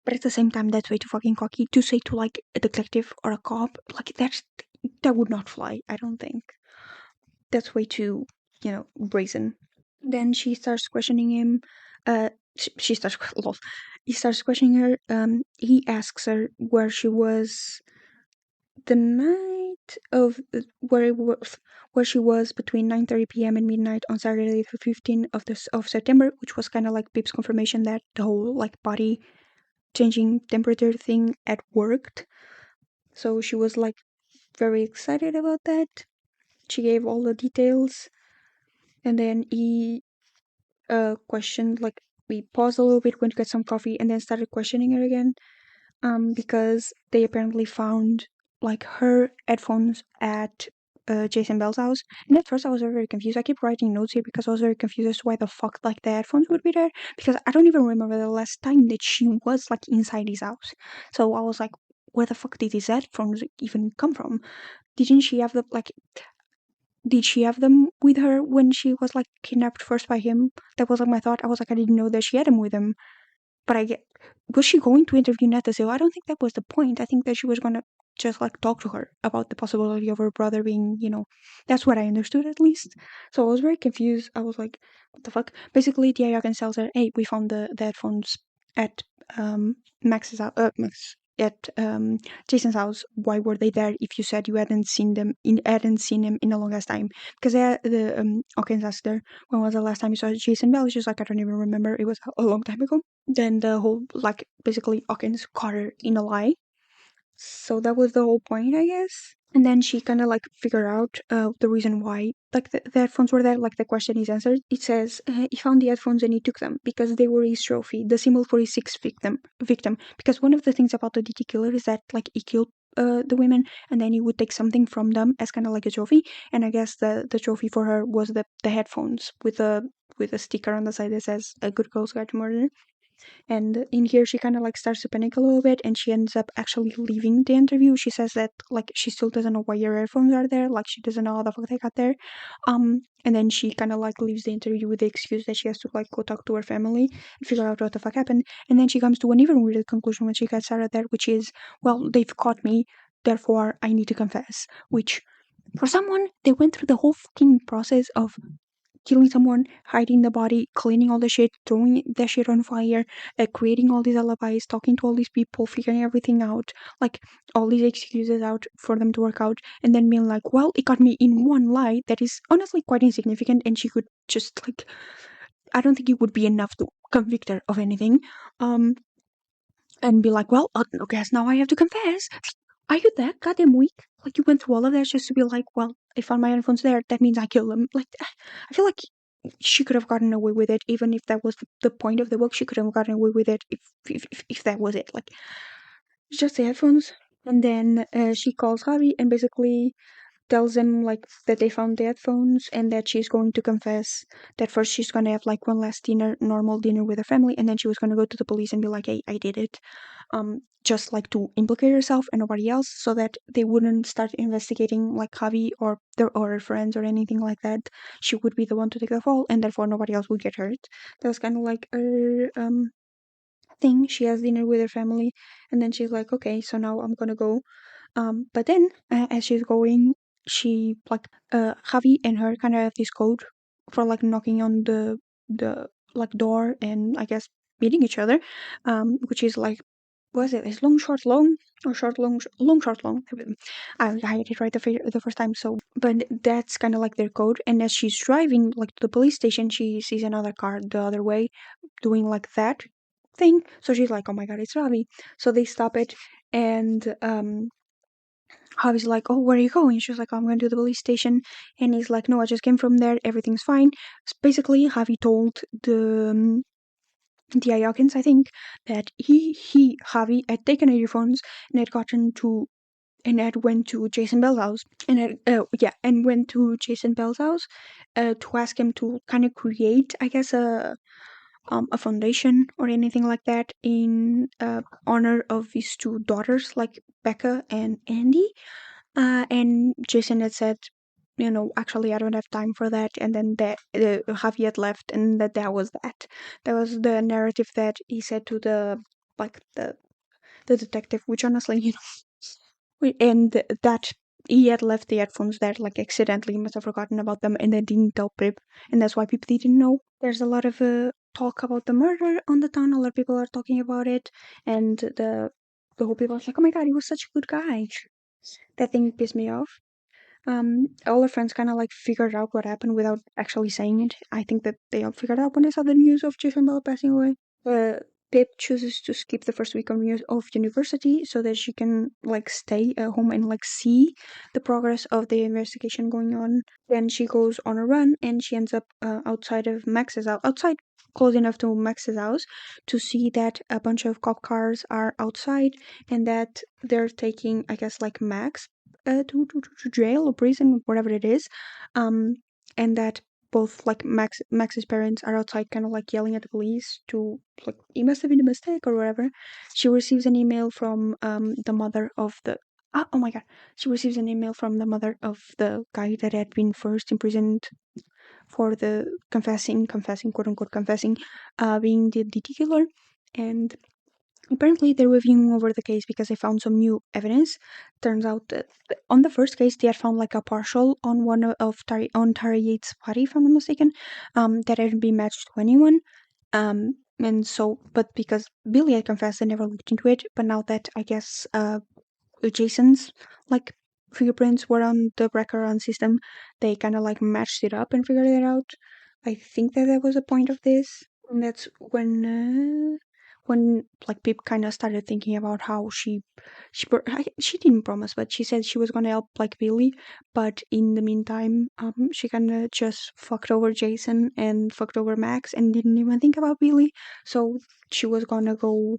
But at the same time, that's way too fucking cocky to say to like a detective or a cop. Like, that would not fly. I don't think. That's way too, brazen. Then she starts questioning him. She starts, lol. He starts questioning her. He asks her where she was the night of where she was between 9:30 p.m. and midnight on Saturday the 15th of September, which was kind of like Pip's confirmation that the whole like body changing temperature thing had worked. So she was like very excited about that. She gave all the details, and then he questioned, like, we paused a little bit, went to get some coffee, and then started questioning her again, because they apparently found like her headphones at Jason Bell's house. And at first I was very confused. I kept writing notes here because I was very confused as to why the fuck like the headphones would be there, because I don't even remember the last time that she was like inside his house. So I was like, where the fuck did these headphones even come from? Didn't she have the like Did she have them with her when she was like kidnapped first by him? That was like my thought. I was like, I didn't know that she had him with him. But was she going to interview Netta? So I don't think that was the point. I think that she was gonna just like talk to her about the possibility of her brother being, that's what I understood at least. So I was very confused. I was like, what the fuck? Basically, the Ayagan tells her, "Hey, we found the headphones at Max's house, at Jason's house. Why were they there if you said you hadn't seen him in a long ass time? Because Hawkins asked her, when was the last time you saw Jason Bell? She's like, I don't even remember. It was a long time ago. Then the whole, like, basically Hawkins caught her in a lie. So that was the whole point, I guess. And then she kind of like figured out the reason why, like, the headphones were there. Like, the question is answered. It says he found the headphones and he took them because they were his trophy, the symbol for his sixth victim. Because one of the things about the DT killer is that, like, he killed the women and then he would take something from them as kind of like a trophy. And I guess the trophy for her was the headphones with a sticker on the side that says "A Good Girl's Guide to Murder." And in here, she kind of like starts to panic a little bit, and she ends up actually leaving the interview. She says that, like, she still doesn't know why your earphones are there, like, she doesn't know how the fuck they got there. And then she kind of like leaves the interview with the excuse that she has to like go talk to her family and figure out what the fuck happened. And then she comes to an even weirder conclusion when she gets out of there, which is, well, they've caught me, therefore I need to confess. Which, for someone, they went through the whole fucking process of killing someone, hiding the body, cleaning all the shit, throwing the shit on fire, creating all these alibis, talking to all these people, figuring everything out, like, all these excuses out for them to work out, and then being like, well, it got me in one lie that is honestly quite insignificant, and she could just, like, I don't think it would be enough to convict her of anything. And be like, well, okay, now I have to confess. Are you that goddamn weak? Like, you went through all of that just to be like, well, I found my headphones there. That means I killed them. Like, I feel like she could have gotten away with it, even if that was the point of the book. She could have gotten away with it if that was it. Like, just the headphones. And then she calls Javi and basically tells him, like, that they found the headphones and that she's going to confess. That first she's gonna have like one last normal dinner with her family, and then she was gonna go to the police and be like, hey, I did it. Just like to implicate herself and nobody else, so that they wouldn't start investigating like Javi or her friends or anything like that. She would be the one to take the fall, and therefore nobody else would get hurt. That was kind of like her thing. She has dinner with her family, and then she's like, okay, so now I'm gonna go. But then as she's going, she like Javi and her kind of have this code for like knocking on the like door and I guess meeting each other, which is like, was it? It's long, short, long, or short, long, long, short, long. I had it right the first time. So, but that's kind of like their code. And as she's driving like to the police station, she sees another car the other way, doing like that thing. So she's like, "Oh my god, it's Ravi!" So they stop it, and Javi's like, "Oh, where are you going?" She's like, "Oh, I'm going to the police station," and he's like, "No, I just came from there. Everything's fine." Basically, Javi told the Ayakins, I think, that Javi had taken her earphones and had gotten to and had went to Jason Bell's house and and went to Jason Bell's house to ask him to kind of create, I guess, a foundation or anything like that in honor of his two daughters, like Becca and Andy. And Jason had said, actually, I don't have time for that. And then that Javi had left, and that was that. That was the narrative that he said to like the detective, which honestly, and that he had left the headphones there, like, accidentally. He must have forgotten about them and then didn't tell Pip, and that's why Pip didn't know. There's a lot of talk about the murder on the town. A lot of people are talking about it, and the whole people are like, "Oh my god, he was such a good guy." That thing pissed me off. All our friends kind of like figured out what happened without actually saying it. I think that they all figured out when they saw the news of Jason Bell passing away. Pip chooses to skip the first week of university so that she can like stay at home and like see the progress of the investigation going on. Then she goes on a run and she ends up outside of Max's house, outside close enough to Max's house to see that a bunch of cop cars are outside and that they're taking, I guess, like Max to jail or prison, whatever it is, and that both like Max's parents are outside kind of like yelling at the police to like, it must have been a mistake or whatever. She receives an email from the mother of the oh my god, she receives an email from the mother of the guy that had been first imprisoned for the confessing, quote unquote confessing, being the DT killer. And apparently, they're reviewing over the case because they found some new evidence. Turns out that on the first case, they had found like a partial on one of on Tara Yates' body, if I'm not mistaken, that hadn't been matched to anyone. but because Billy had confessed, I never looked into it. But now that I guess Jason's like fingerprints were on the record system, they kind of like matched it up and figured it out. I think that was a point of this, and that's when like Pip kind of started thinking about how she didn't promise, but she said she was gonna help like Billy, but in the meantime, she kind of just fucked over Jason and fucked over Max and didn't even think about Billy. So she was gonna go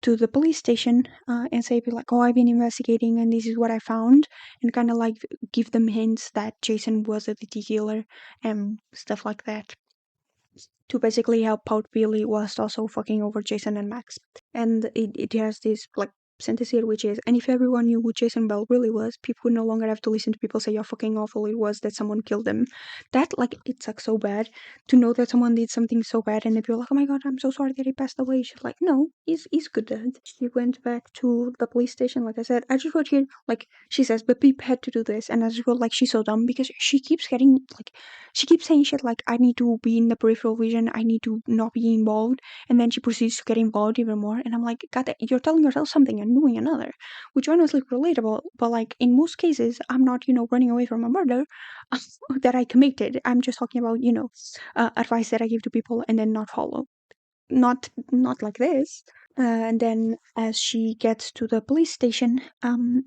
to the police station and say be like, oh, I've been investigating and this is what I found, and kind of like give them hints that Jason was a DT killer and stuff like that, to basically help out Billy whilst also fucking over Jason and Max. And it has this like sentence here, which is, and if everyone knew who Jason Bell really was, people would no longer have to listen to people say how fucking awful it was that someone killed them. That, like, it sucks so bad to know that someone did something so bad and if you're like, oh my god, I'm so sorry that he passed away. She's like, no, he's good dad. She went back to the police station, like I said. I just wrote here, like, she says, but Pip had to do this, and I just wrote, like, she's so dumb because she keeps getting, like, she keeps saying shit like, I need to be in the peripheral vision, I need to not be involved, and then she proceeds to get involved even more, and I'm like, god, you're telling yourself something and doing another, which honestly relatable, but like, in most cases, I'm not, running away from a murder that I committed. I'm just talking about, advice that I give to people and then not follow. Not like this. And then as she gets to the police station,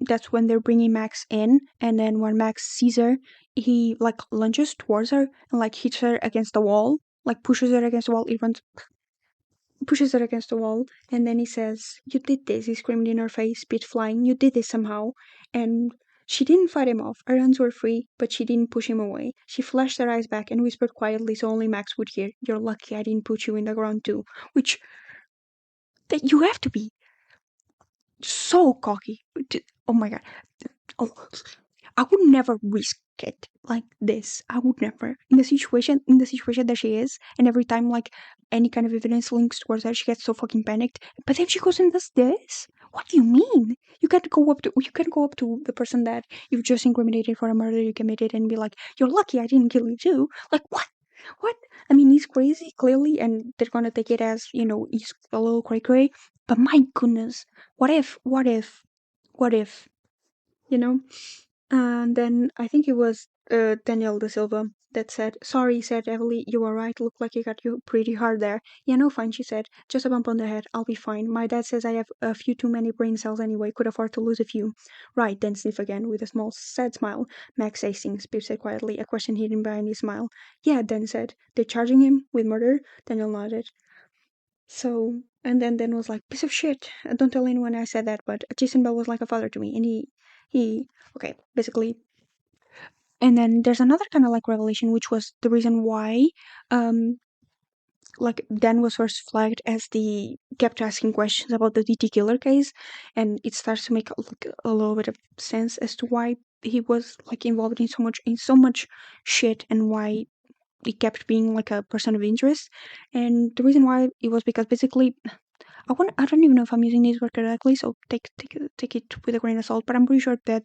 that's when they're bringing Max in, and then when Max sees her, he like lunges towards her and like hits her against the wall, like pushes her against the wall. He runs, pushes her against the wall, and then he says, "You did this." He screamed in her face, spit flying. "You did this somehow." And she didn't fight him off. Her hands were free, but she didn't push him away. She flashed her eyes back and whispered quietly so only Max would hear, "You're lucky I didn't put you in the ground too." Which, that you have to be so cocky. Oh my god. Oh, I would never risk it like this. I would never. In the situation that she is, and every time like any kind of evidence links towards her, she gets so fucking panicked. But then she goes and does this. What do you mean? You can't go up to the person that you've just incriminated for a murder you committed and be like, "You're lucky I didn't kill you too." Like what? What? I mean, he's crazy clearly, and they're gonna take it as he's a little cray cray. But my goodness, what if? What if? What if? You know? And then I think it was Daniel De Silva that said, "Sorry," said Emily, "you were right. Looked like you got you pretty hard there." "Yeah, no, fine," she said. "Just a bump on the head. I'll be fine. My dad says I have a few too many brain cells anyway. Could afford to lose a few." "Right," then sniff again with a small, sad smile. "Max Hastings," Pip said quietly, a question hidden behind his smile. "Yeah," Dan said. "They're charging him with murder?" Daniel nodded. So, and then was like, "Piece of shit. Don't tell anyone I said that, but Jason Bell was like a father to me." And okay, basically. And then there's another kind of like revelation, which was the reason why, um, like Dan was first flagged as the kept asking questions about the DT killer case, and it starts to make like a little bit of sense as to why he was like involved in so much shit and why he kept being like a person of interest. And the reason why it was because basically I don't even know if I'm using this word correctly, so take it with a grain of salt, but I'm pretty sure that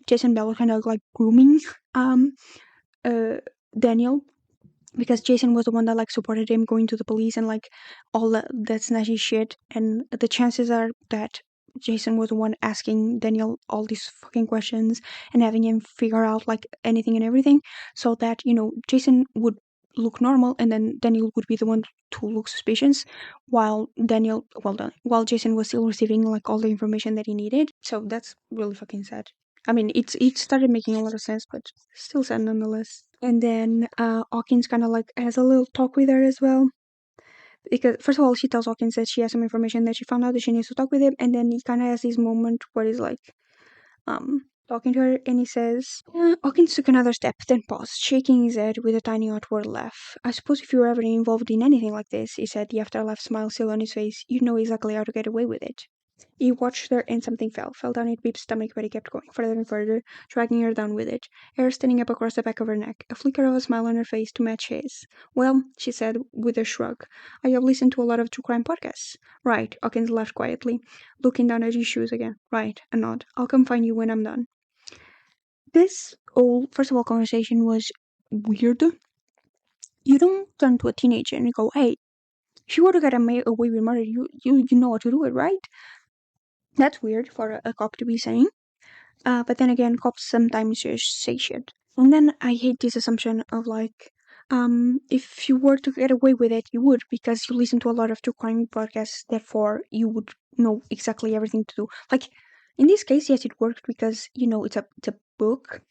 Jason Bell was kind of like grooming um uh Daniel, because Jason was the one that like supported him going to the police and like all that snazzy shit, and the chances are that Jason was the one asking Daniel all these fucking questions and having him figure out like anything and everything, so that Jason would look normal and then Daniel would be the one to look suspicious, while while Jason was still receiving like all the information that he needed. So that's really fucking sad. I mean, it started making a lot of sense, but still sad nonetheless. And then Hawkins kind of like has a little talk with her as well, because first of all she tells Hawkins that she has some information that she found out that she needs to talk with him, and then he kind of has this moment where he's like talking to her, and he says, Hawkins took another step, then paused, shaking his head with a tiny outward laugh. "I suppose if you were ever involved in anything like this," he said, the after-laugh smile still on his face, "you'd know exactly how to get away with it." He watched her and something fell down at Pip's stomach, but he kept going, further and further, dragging her down with it, hair standing up across the back of her neck, a flicker of a smile on her face to match his. "Well," she said, with a shrug, "I have listened to a lot of true crime podcasts." "Right," Hawkins laughed quietly, looking down at his shoes again. "Right," a nod. "I'll come find you when I'm done." This whole, first of all, conversation was weird. You don't turn to a teenager and you go, hey, if you were to get away with murder, you know what to do it, right? That's weird for a cop to be saying. But then again, cops sometimes just say shit. And then I hate this assumption of like, if you were to get away with it, you would, because you listen to a lot of true crime podcasts, therefore you would know exactly everything to do. Like, in this case, yes, it worked because, it's a book.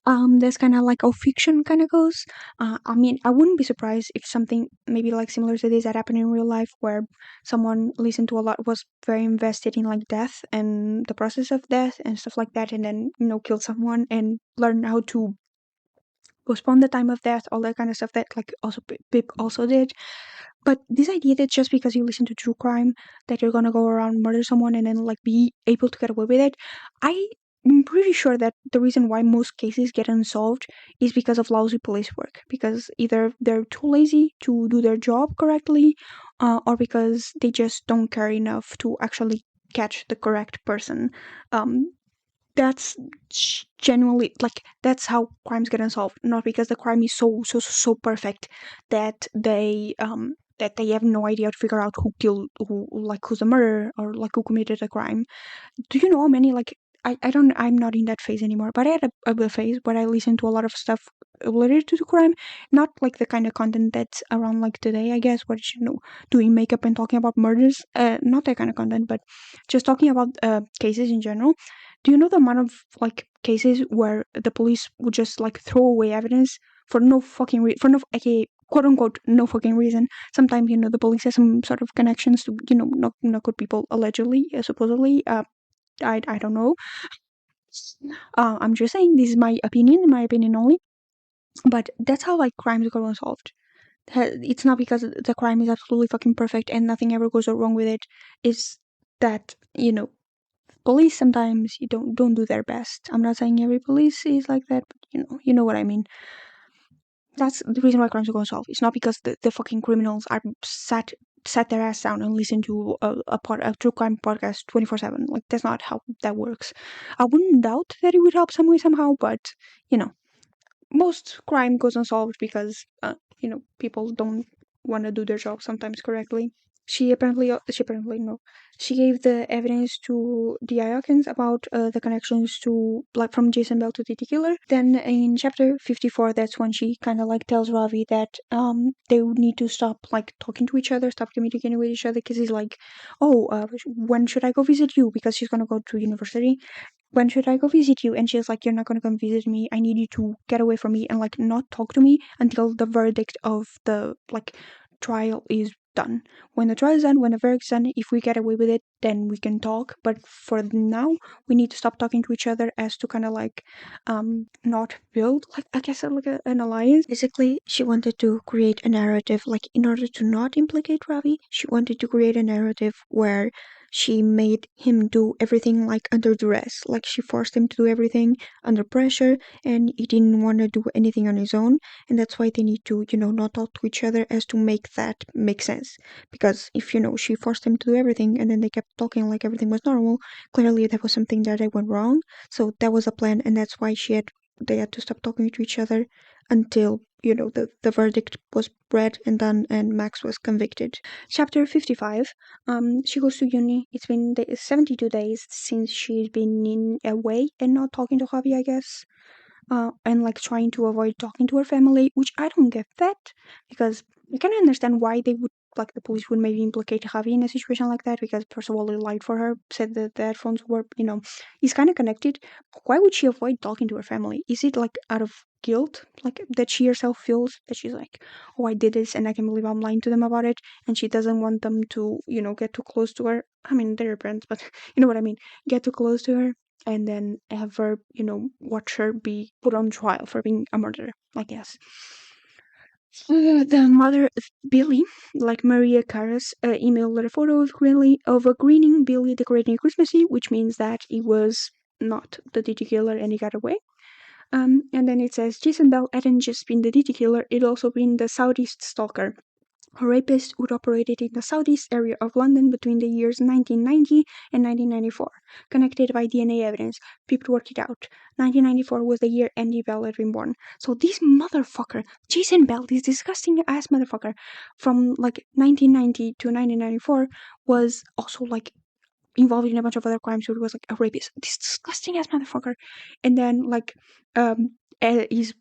That's kind of like how fiction kind of goes. I mean, I wouldn't be surprised if something maybe like similar to this that happened in real life, where someone listened to a lot, was very invested in like death and the process of death and stuff like that, and then killed someone and learned how to postpone the time of death, all that kind of stuff that like also Pip also did. But this idea that just because you listen to true crime that you're gonna go around murder someone and then like be able to get away with it, I'm pretty sure that the reason why most cases get unsolved is because of lousy police work. Because either they're too lazy to do their job correctly, or because they just don't care enough to actually catch the correct person. Um, that's genuinely like that's how crimes get unsolved, not because the crime is so perfect that they have no idea to figure out who killed who, like who's the murderer, or like who committed a crime. Do you know how many like I'm not in that phase anymore, but I had a phase where I listened to a lot of stuff related to the crime, not like the kind of content that's around like today, I guess, where doing makeup and talking about murders, not that kind of content, but just talking about cases in general. Do you know the amount of like cases where the police would just like throw away evidence for no fucking for no, okay, quote unquote, no fucking reason? Sometimes the police has some sort of connections to not good people, allegedly, supposedly. I don't know. I'm just saying this is my opinion only. But that's how like crimes go unsolved. It's not because the crime is absolutely fucking perfect and nothing ever goes wrong with it. It's that police sometimes you don't do their best. I'm not saying every police is like that, but you know what I mean. That's the reason why crimes are going solved. It's not because the fucking criminals are sat their ass down and listen to a true crime podcast 24/7. Like that's not how that works. I wouldn't doubt that it would help some way somehow, but you know most crime goes unsolved because people don't want to do their job sometimes correctly. She apparently no, she gave the evidence to the Iokans about the connections to like from Jason Bell to Titi Killer. Then in chapter 54, that's when she kind of like tells Ravi that they would need to stop like talking to each other, stop communicating with each other, because he's like, oh, when should I go visit you, because she's gonna go to university. When should I go visit you? And she's like, you're not gonna come visit me. I need you to get away from me and like not talk to me until the verdict of the like trial is done. When the trial is done, when the verdict's done, if we get away with it, then we can talk. But for now, we need to stop talking to each other as to kind of like not build like I guess like an alliance. Basically, she wanted to create a narrative like in order to not implicate Ravi. She wanted to create a narrative where she made him do everything like under duress, like she forced him to do everything under pressure, and he didn't want to do anything on his own. And that's why they need to not talk to each other as to make that make sense. Because if she forced him to do everything and then they kept talking like everything was normal, clearly there was something that went wrong. So that was a plan, and that's why they had to stop talking to each other until the verdict was read and done and Max was convicted. Chapter 55. She goes to uni. It's been 72 days since she's been in away and not talking to Javi, I guess. And like trying to avoid talking to her family, which I don't get that, because I can understand why they would like the police would maybe implicate Javi in a situation like that, because first of all they lied for her, said that the headphones were is kind of connected. Why would she avoid talking to her family? Is it like out of guilt, like that she herself feels that she's like, oh, I did this and I can't believe I'm lying to them about it, and she doesn't want them to get too close to her? I mean, they're her parents, but you know what I mean, get too close to her and then have her, watch her be put on trial for being a murderer, I guess. The mother of Billy, like Maria Carras, emailed a photo of a grinning Billy decorating a Christmas tree, which means that he was not the DT killer and he got away. And then it says Jason Bell hadn't just been the DT killer; it also been the Southeast stalker. A rapist who operated in the southeast area of London between the years 1990 and 1994. Connected by DNA evidence. People worked it out. 1994 was the year Andy Bell had been born. So this motherfucker, Jason Bell, this disgusting ass motherfucker, from like 1990 to 1994 was also like involved in a bunch of other crimes. So he was like a rapist. This disgusting ass motherfucker. And then like his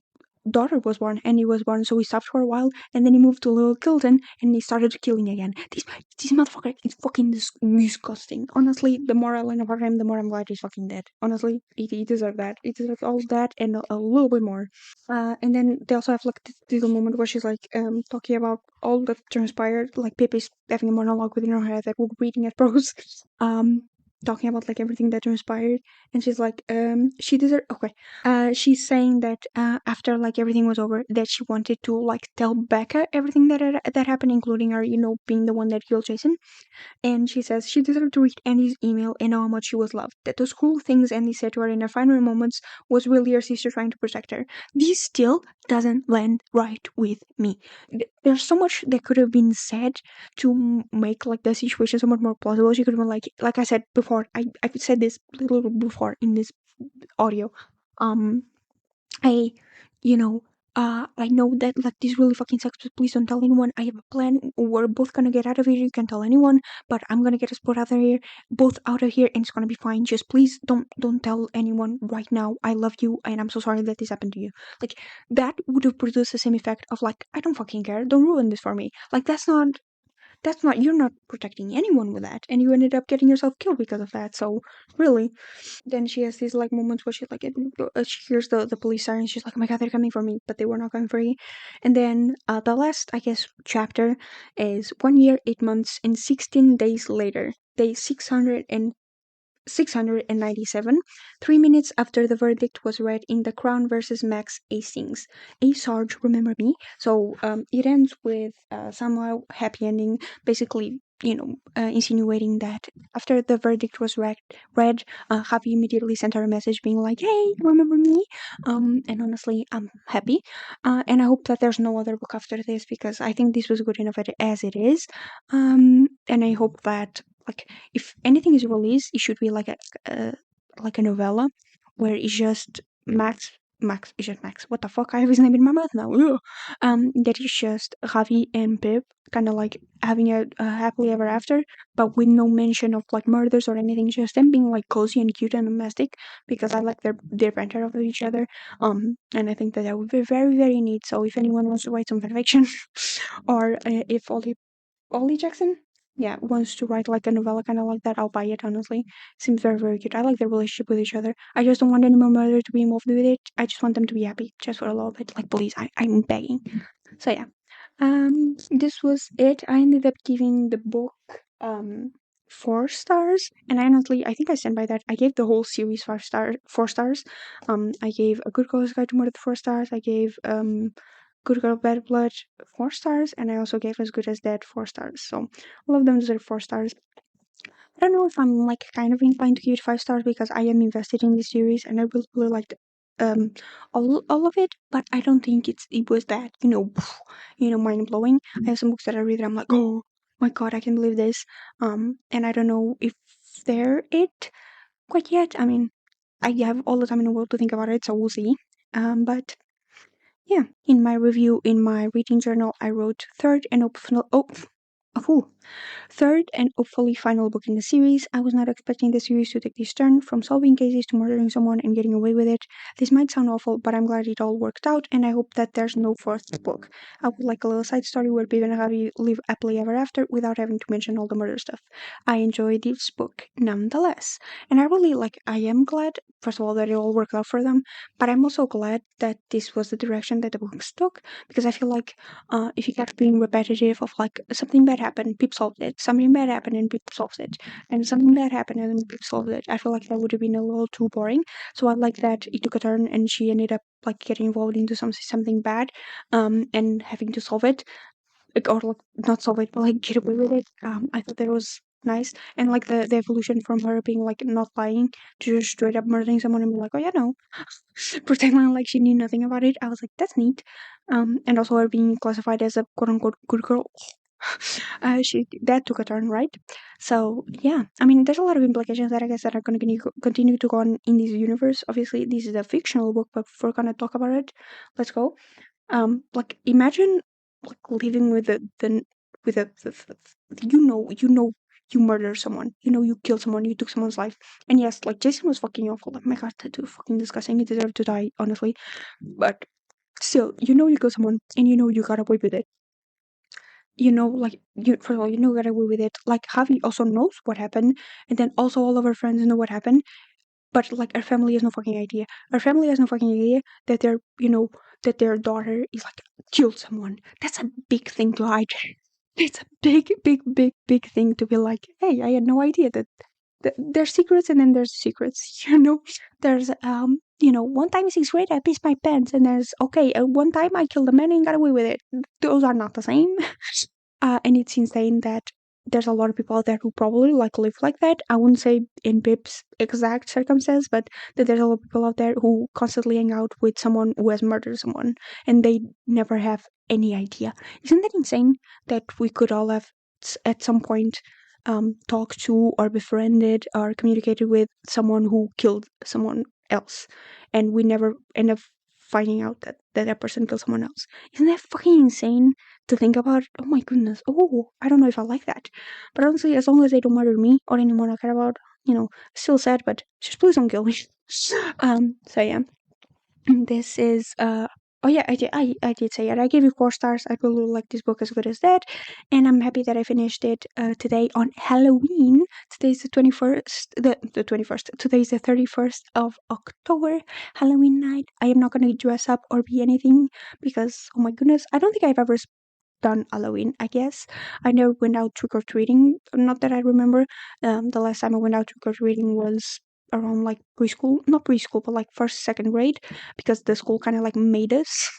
daughter was born, and he was born, so he stopped for a while, and then he moved to Little Kilton, and he started killing again. This motherfucker is fucking disgusting. Honestly, the more I learn about him, the more I'm glad he's fucking dead. Honestly, he deserved that. He deserved all that and a little bit more. And then they also have like this little moment where she's like talking about all that transpired. Like Pippi's having a monologue within her head that we're reading as prose. Talking about like everything that transpired, and she's like she deserved okay she's saying that after like everything was over, that she wanted to like tell Becca everything that happened, including her, being the one that killed Jason. And she says she deserved to read Andy's email and know how much she was loved. That those cruel things Andy said to her in her final moments was really her sister trying to protect her. This still doesn't land right with me. There's so much that could have been said to make like the situation so much more plausible. She could have been like I said before. I've said this a little before in this audio. I, I know that like this really fucking sucks, but please don't tell anyone. I have a plan. We're both gonna get out of here. You can tell anyone, but I'm gonna get us both out of here, and it's gonna be fine. Just please don't tell anyone right now. I love you, and I'm so sorry that this happened to you. Like that would have produced the same effect of like, I don't fucking care. Don't ruin this for me. Like that's not you're not protecting anyone with that, and you ended up getting yourself killed because of that. So really, then she has these like moments where she's like she hears the police siren. She's like, oh my god, they're coming for me, but they were not coming for you. And then the last, I guess, chapter is 1 year, 8 months, and 16 days later, day 697, 3 minutes after the verdict was read in The Crown versus Max Hastings. A Sarge, remember me? So it ends with somehow happy ending, basically, insinuating that after the verdict was read, Javi immediately sent her a message being like, hey, remember me? And honestly, I'm happy. And I hope that there's no other book after this, because I think this was good enough as it is. And I hope that like if anything is released, it should be like a novella where it's just Max is just Max. What the fuck? I have his name in my mouth now. Ugh. That is just Javi and Pip kind of like having a happily ever after, but with no mention of like murders or anything. Just them being like cozy and cute and domestic, because I like their banter of each other. And I think that would be very very neat. So if anyone wants to write some fanfiction, or if Ollie Jackson, yeah, wants to write like a novella kind of like that, I'll buy it, honestly. Seems very, very cute. I like their relationship with each other. I just don't want any more murder to be involved with it. I just want them to be happy, just for a little bit. Like, please, I'm begging. So, yeah. This was it. I ended up giving the book, 4 stars, and I think I stand by that. I gave the whole series 4 stars. I gave A Good Girl's Guide to Murder 4 stars. I gave, Good Girl Bad Blood 4 stars, and I also gave As Good as Dead 4 stars. So all of them deserve 4 stars. I don't know if I'm like kind of inclined to give it 5 stars, because I am invested in this series and I really liked um all of it, but I don't think it was that mind blowing. I have some books that I read and I'm like, oh my god, I can believe this. And I don't know if they're it quite yet. I mean, I have all the time in the world to think about it, so we'll see. But yeah, in my review, in my reading journal, I wrote third and hopefully final book in the series. I was not expecting the series to take this turn, from solving cases to murdering someone and getting away with it. This might sound awful, but I'm glad it all worked out, and I hope that there's no fourth book. I would like a little side story where Biv and Ravi live happily ever after without having to mention all the murder stuff. I enjoyed this book nonetheless, and I am glad, first of all, that it all worked out for them, but I'm also glad that this was the direction that the books took, because I feel like if you kept being repetitive of like something bad happened, people solved it, something bad happened and people solved it, and something bad happened and then people solved it, I feel like that would have been a little too boring. So I like that it took a turn and she ended up like getting involved into something bad, and having to solve it, or like not solve it, but like get away with it. I thought that was nice, and like the evolution from her being like not lying to just straight up murdering someone and be like, oh yeah, no, pretending like she knew nothing about it. I was like, that's neat. And also her being classified as a quote unquote good girl. That took a turn, right? So yeah, I mean, there's a lot of implications that I guess that are going to continue to go on in this universe. Obviously, this is a fictional book, but if we're going to talk about it, let's go. Like imagine like living with you murder someone, you kill someone, you took someone's life, and yes, like Jason was fucking awful. Like my God, that too fucking disgusting. He deserved to die, honestly. But still, you kill someone, and you got away with it. Like you first of all, you got away with it. Like Javi also knows what happened, and then also all of our friends know what happened. But like our family has no fucking idea. Our family has no fucking idea that that their daughter is like killed someone. That's a big thing to hide. It's a big, big, big, big thing to be like, hey, I had no idea that there's secrets and then there's secrets. There's one time in sixth grade I pissed my pants, and there's one time I killed a man and got away with it. Those are not the same. And it's insane that there's a lot of people out there who probably like live like that. I wouldn't say in Pip's exact circumstance, but that there's a lot of people out there who constantly hang out with someone who has murdered someone and they never have any idea. Isn't that insane that we could all have at some point talked to or befriended or communicated with someone who killed someone else, and we never end up finding out that person killed someone else? Isn't that fucking insane to think about? Oh my goodness. Oh, I don't know if I like that. But honestly, as long as they don't murder me or anyone I care about, still sad, but just please don't kill me. So yeah. This is oh yeah, I did say it. I gave it 4 stars. I really like this book as good as that, and I'm happy that I finished it today on Halloween. Today's the 21st. The 21st. Today's the 31st of October, Halloween night. I am not gonna dress up or be anything because oh my goodness, I don't think I've ever done Halloween. I guess I never went out trick or treating. Not that I remember. The last time I went out trick or treating was around like preschool, not preschool, but like first, second grade, because the school kind of like made us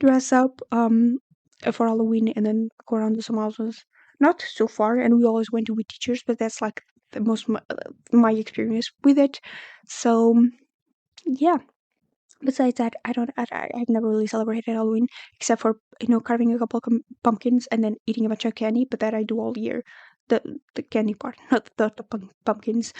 dress up for Halloween and then go around to some houses. Not so far, and we always went with teachers, but that's like the most my experience with it. So yeah. Besides that, I've never really celebrated Halloween except for carving a couple of pumpkins and then eating a bunch of candy. But that I do all year, the candy part, not the pumpkins.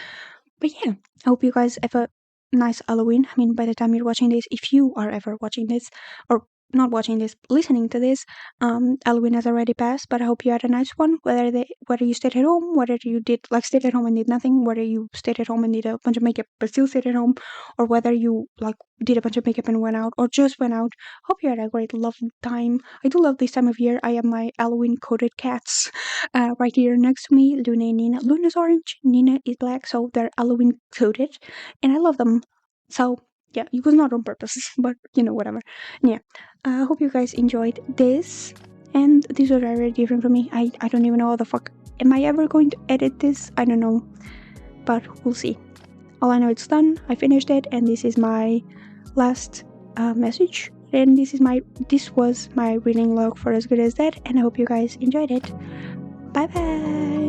But yeah, I hope you guys have a nice Halloween. I mean, by the time you're watching this, if you are ever watching this or not watching this, listening to this, Halloween has already passed. But I hope you had a nice one. Whether you stayed at home, whether you did like stayed at home and did nothing, whether you stayed at home and did a bunch of makeup but still stayed at home, or whether you like did a bunch of makeup and went out or just went out. Hope you had a great, lovely time. I do love this time of year. I have my Halloween coated cats right here next to me. Luna and Nina. Luna's orange, Nina is black, so they're Halloween coated, and I love them. So yeah, it was not on purpose, but whatever. Yeah, I hope you guys enjoyed this, and this was very different from me. I don't even know how the fuck am I ever going to edit this. I don't know, but we'll see. All I know, it's done. I finished it, and this is my last message. And this was my reading log for As Good As That, and I hope you guys enjoyed it. Bye bye.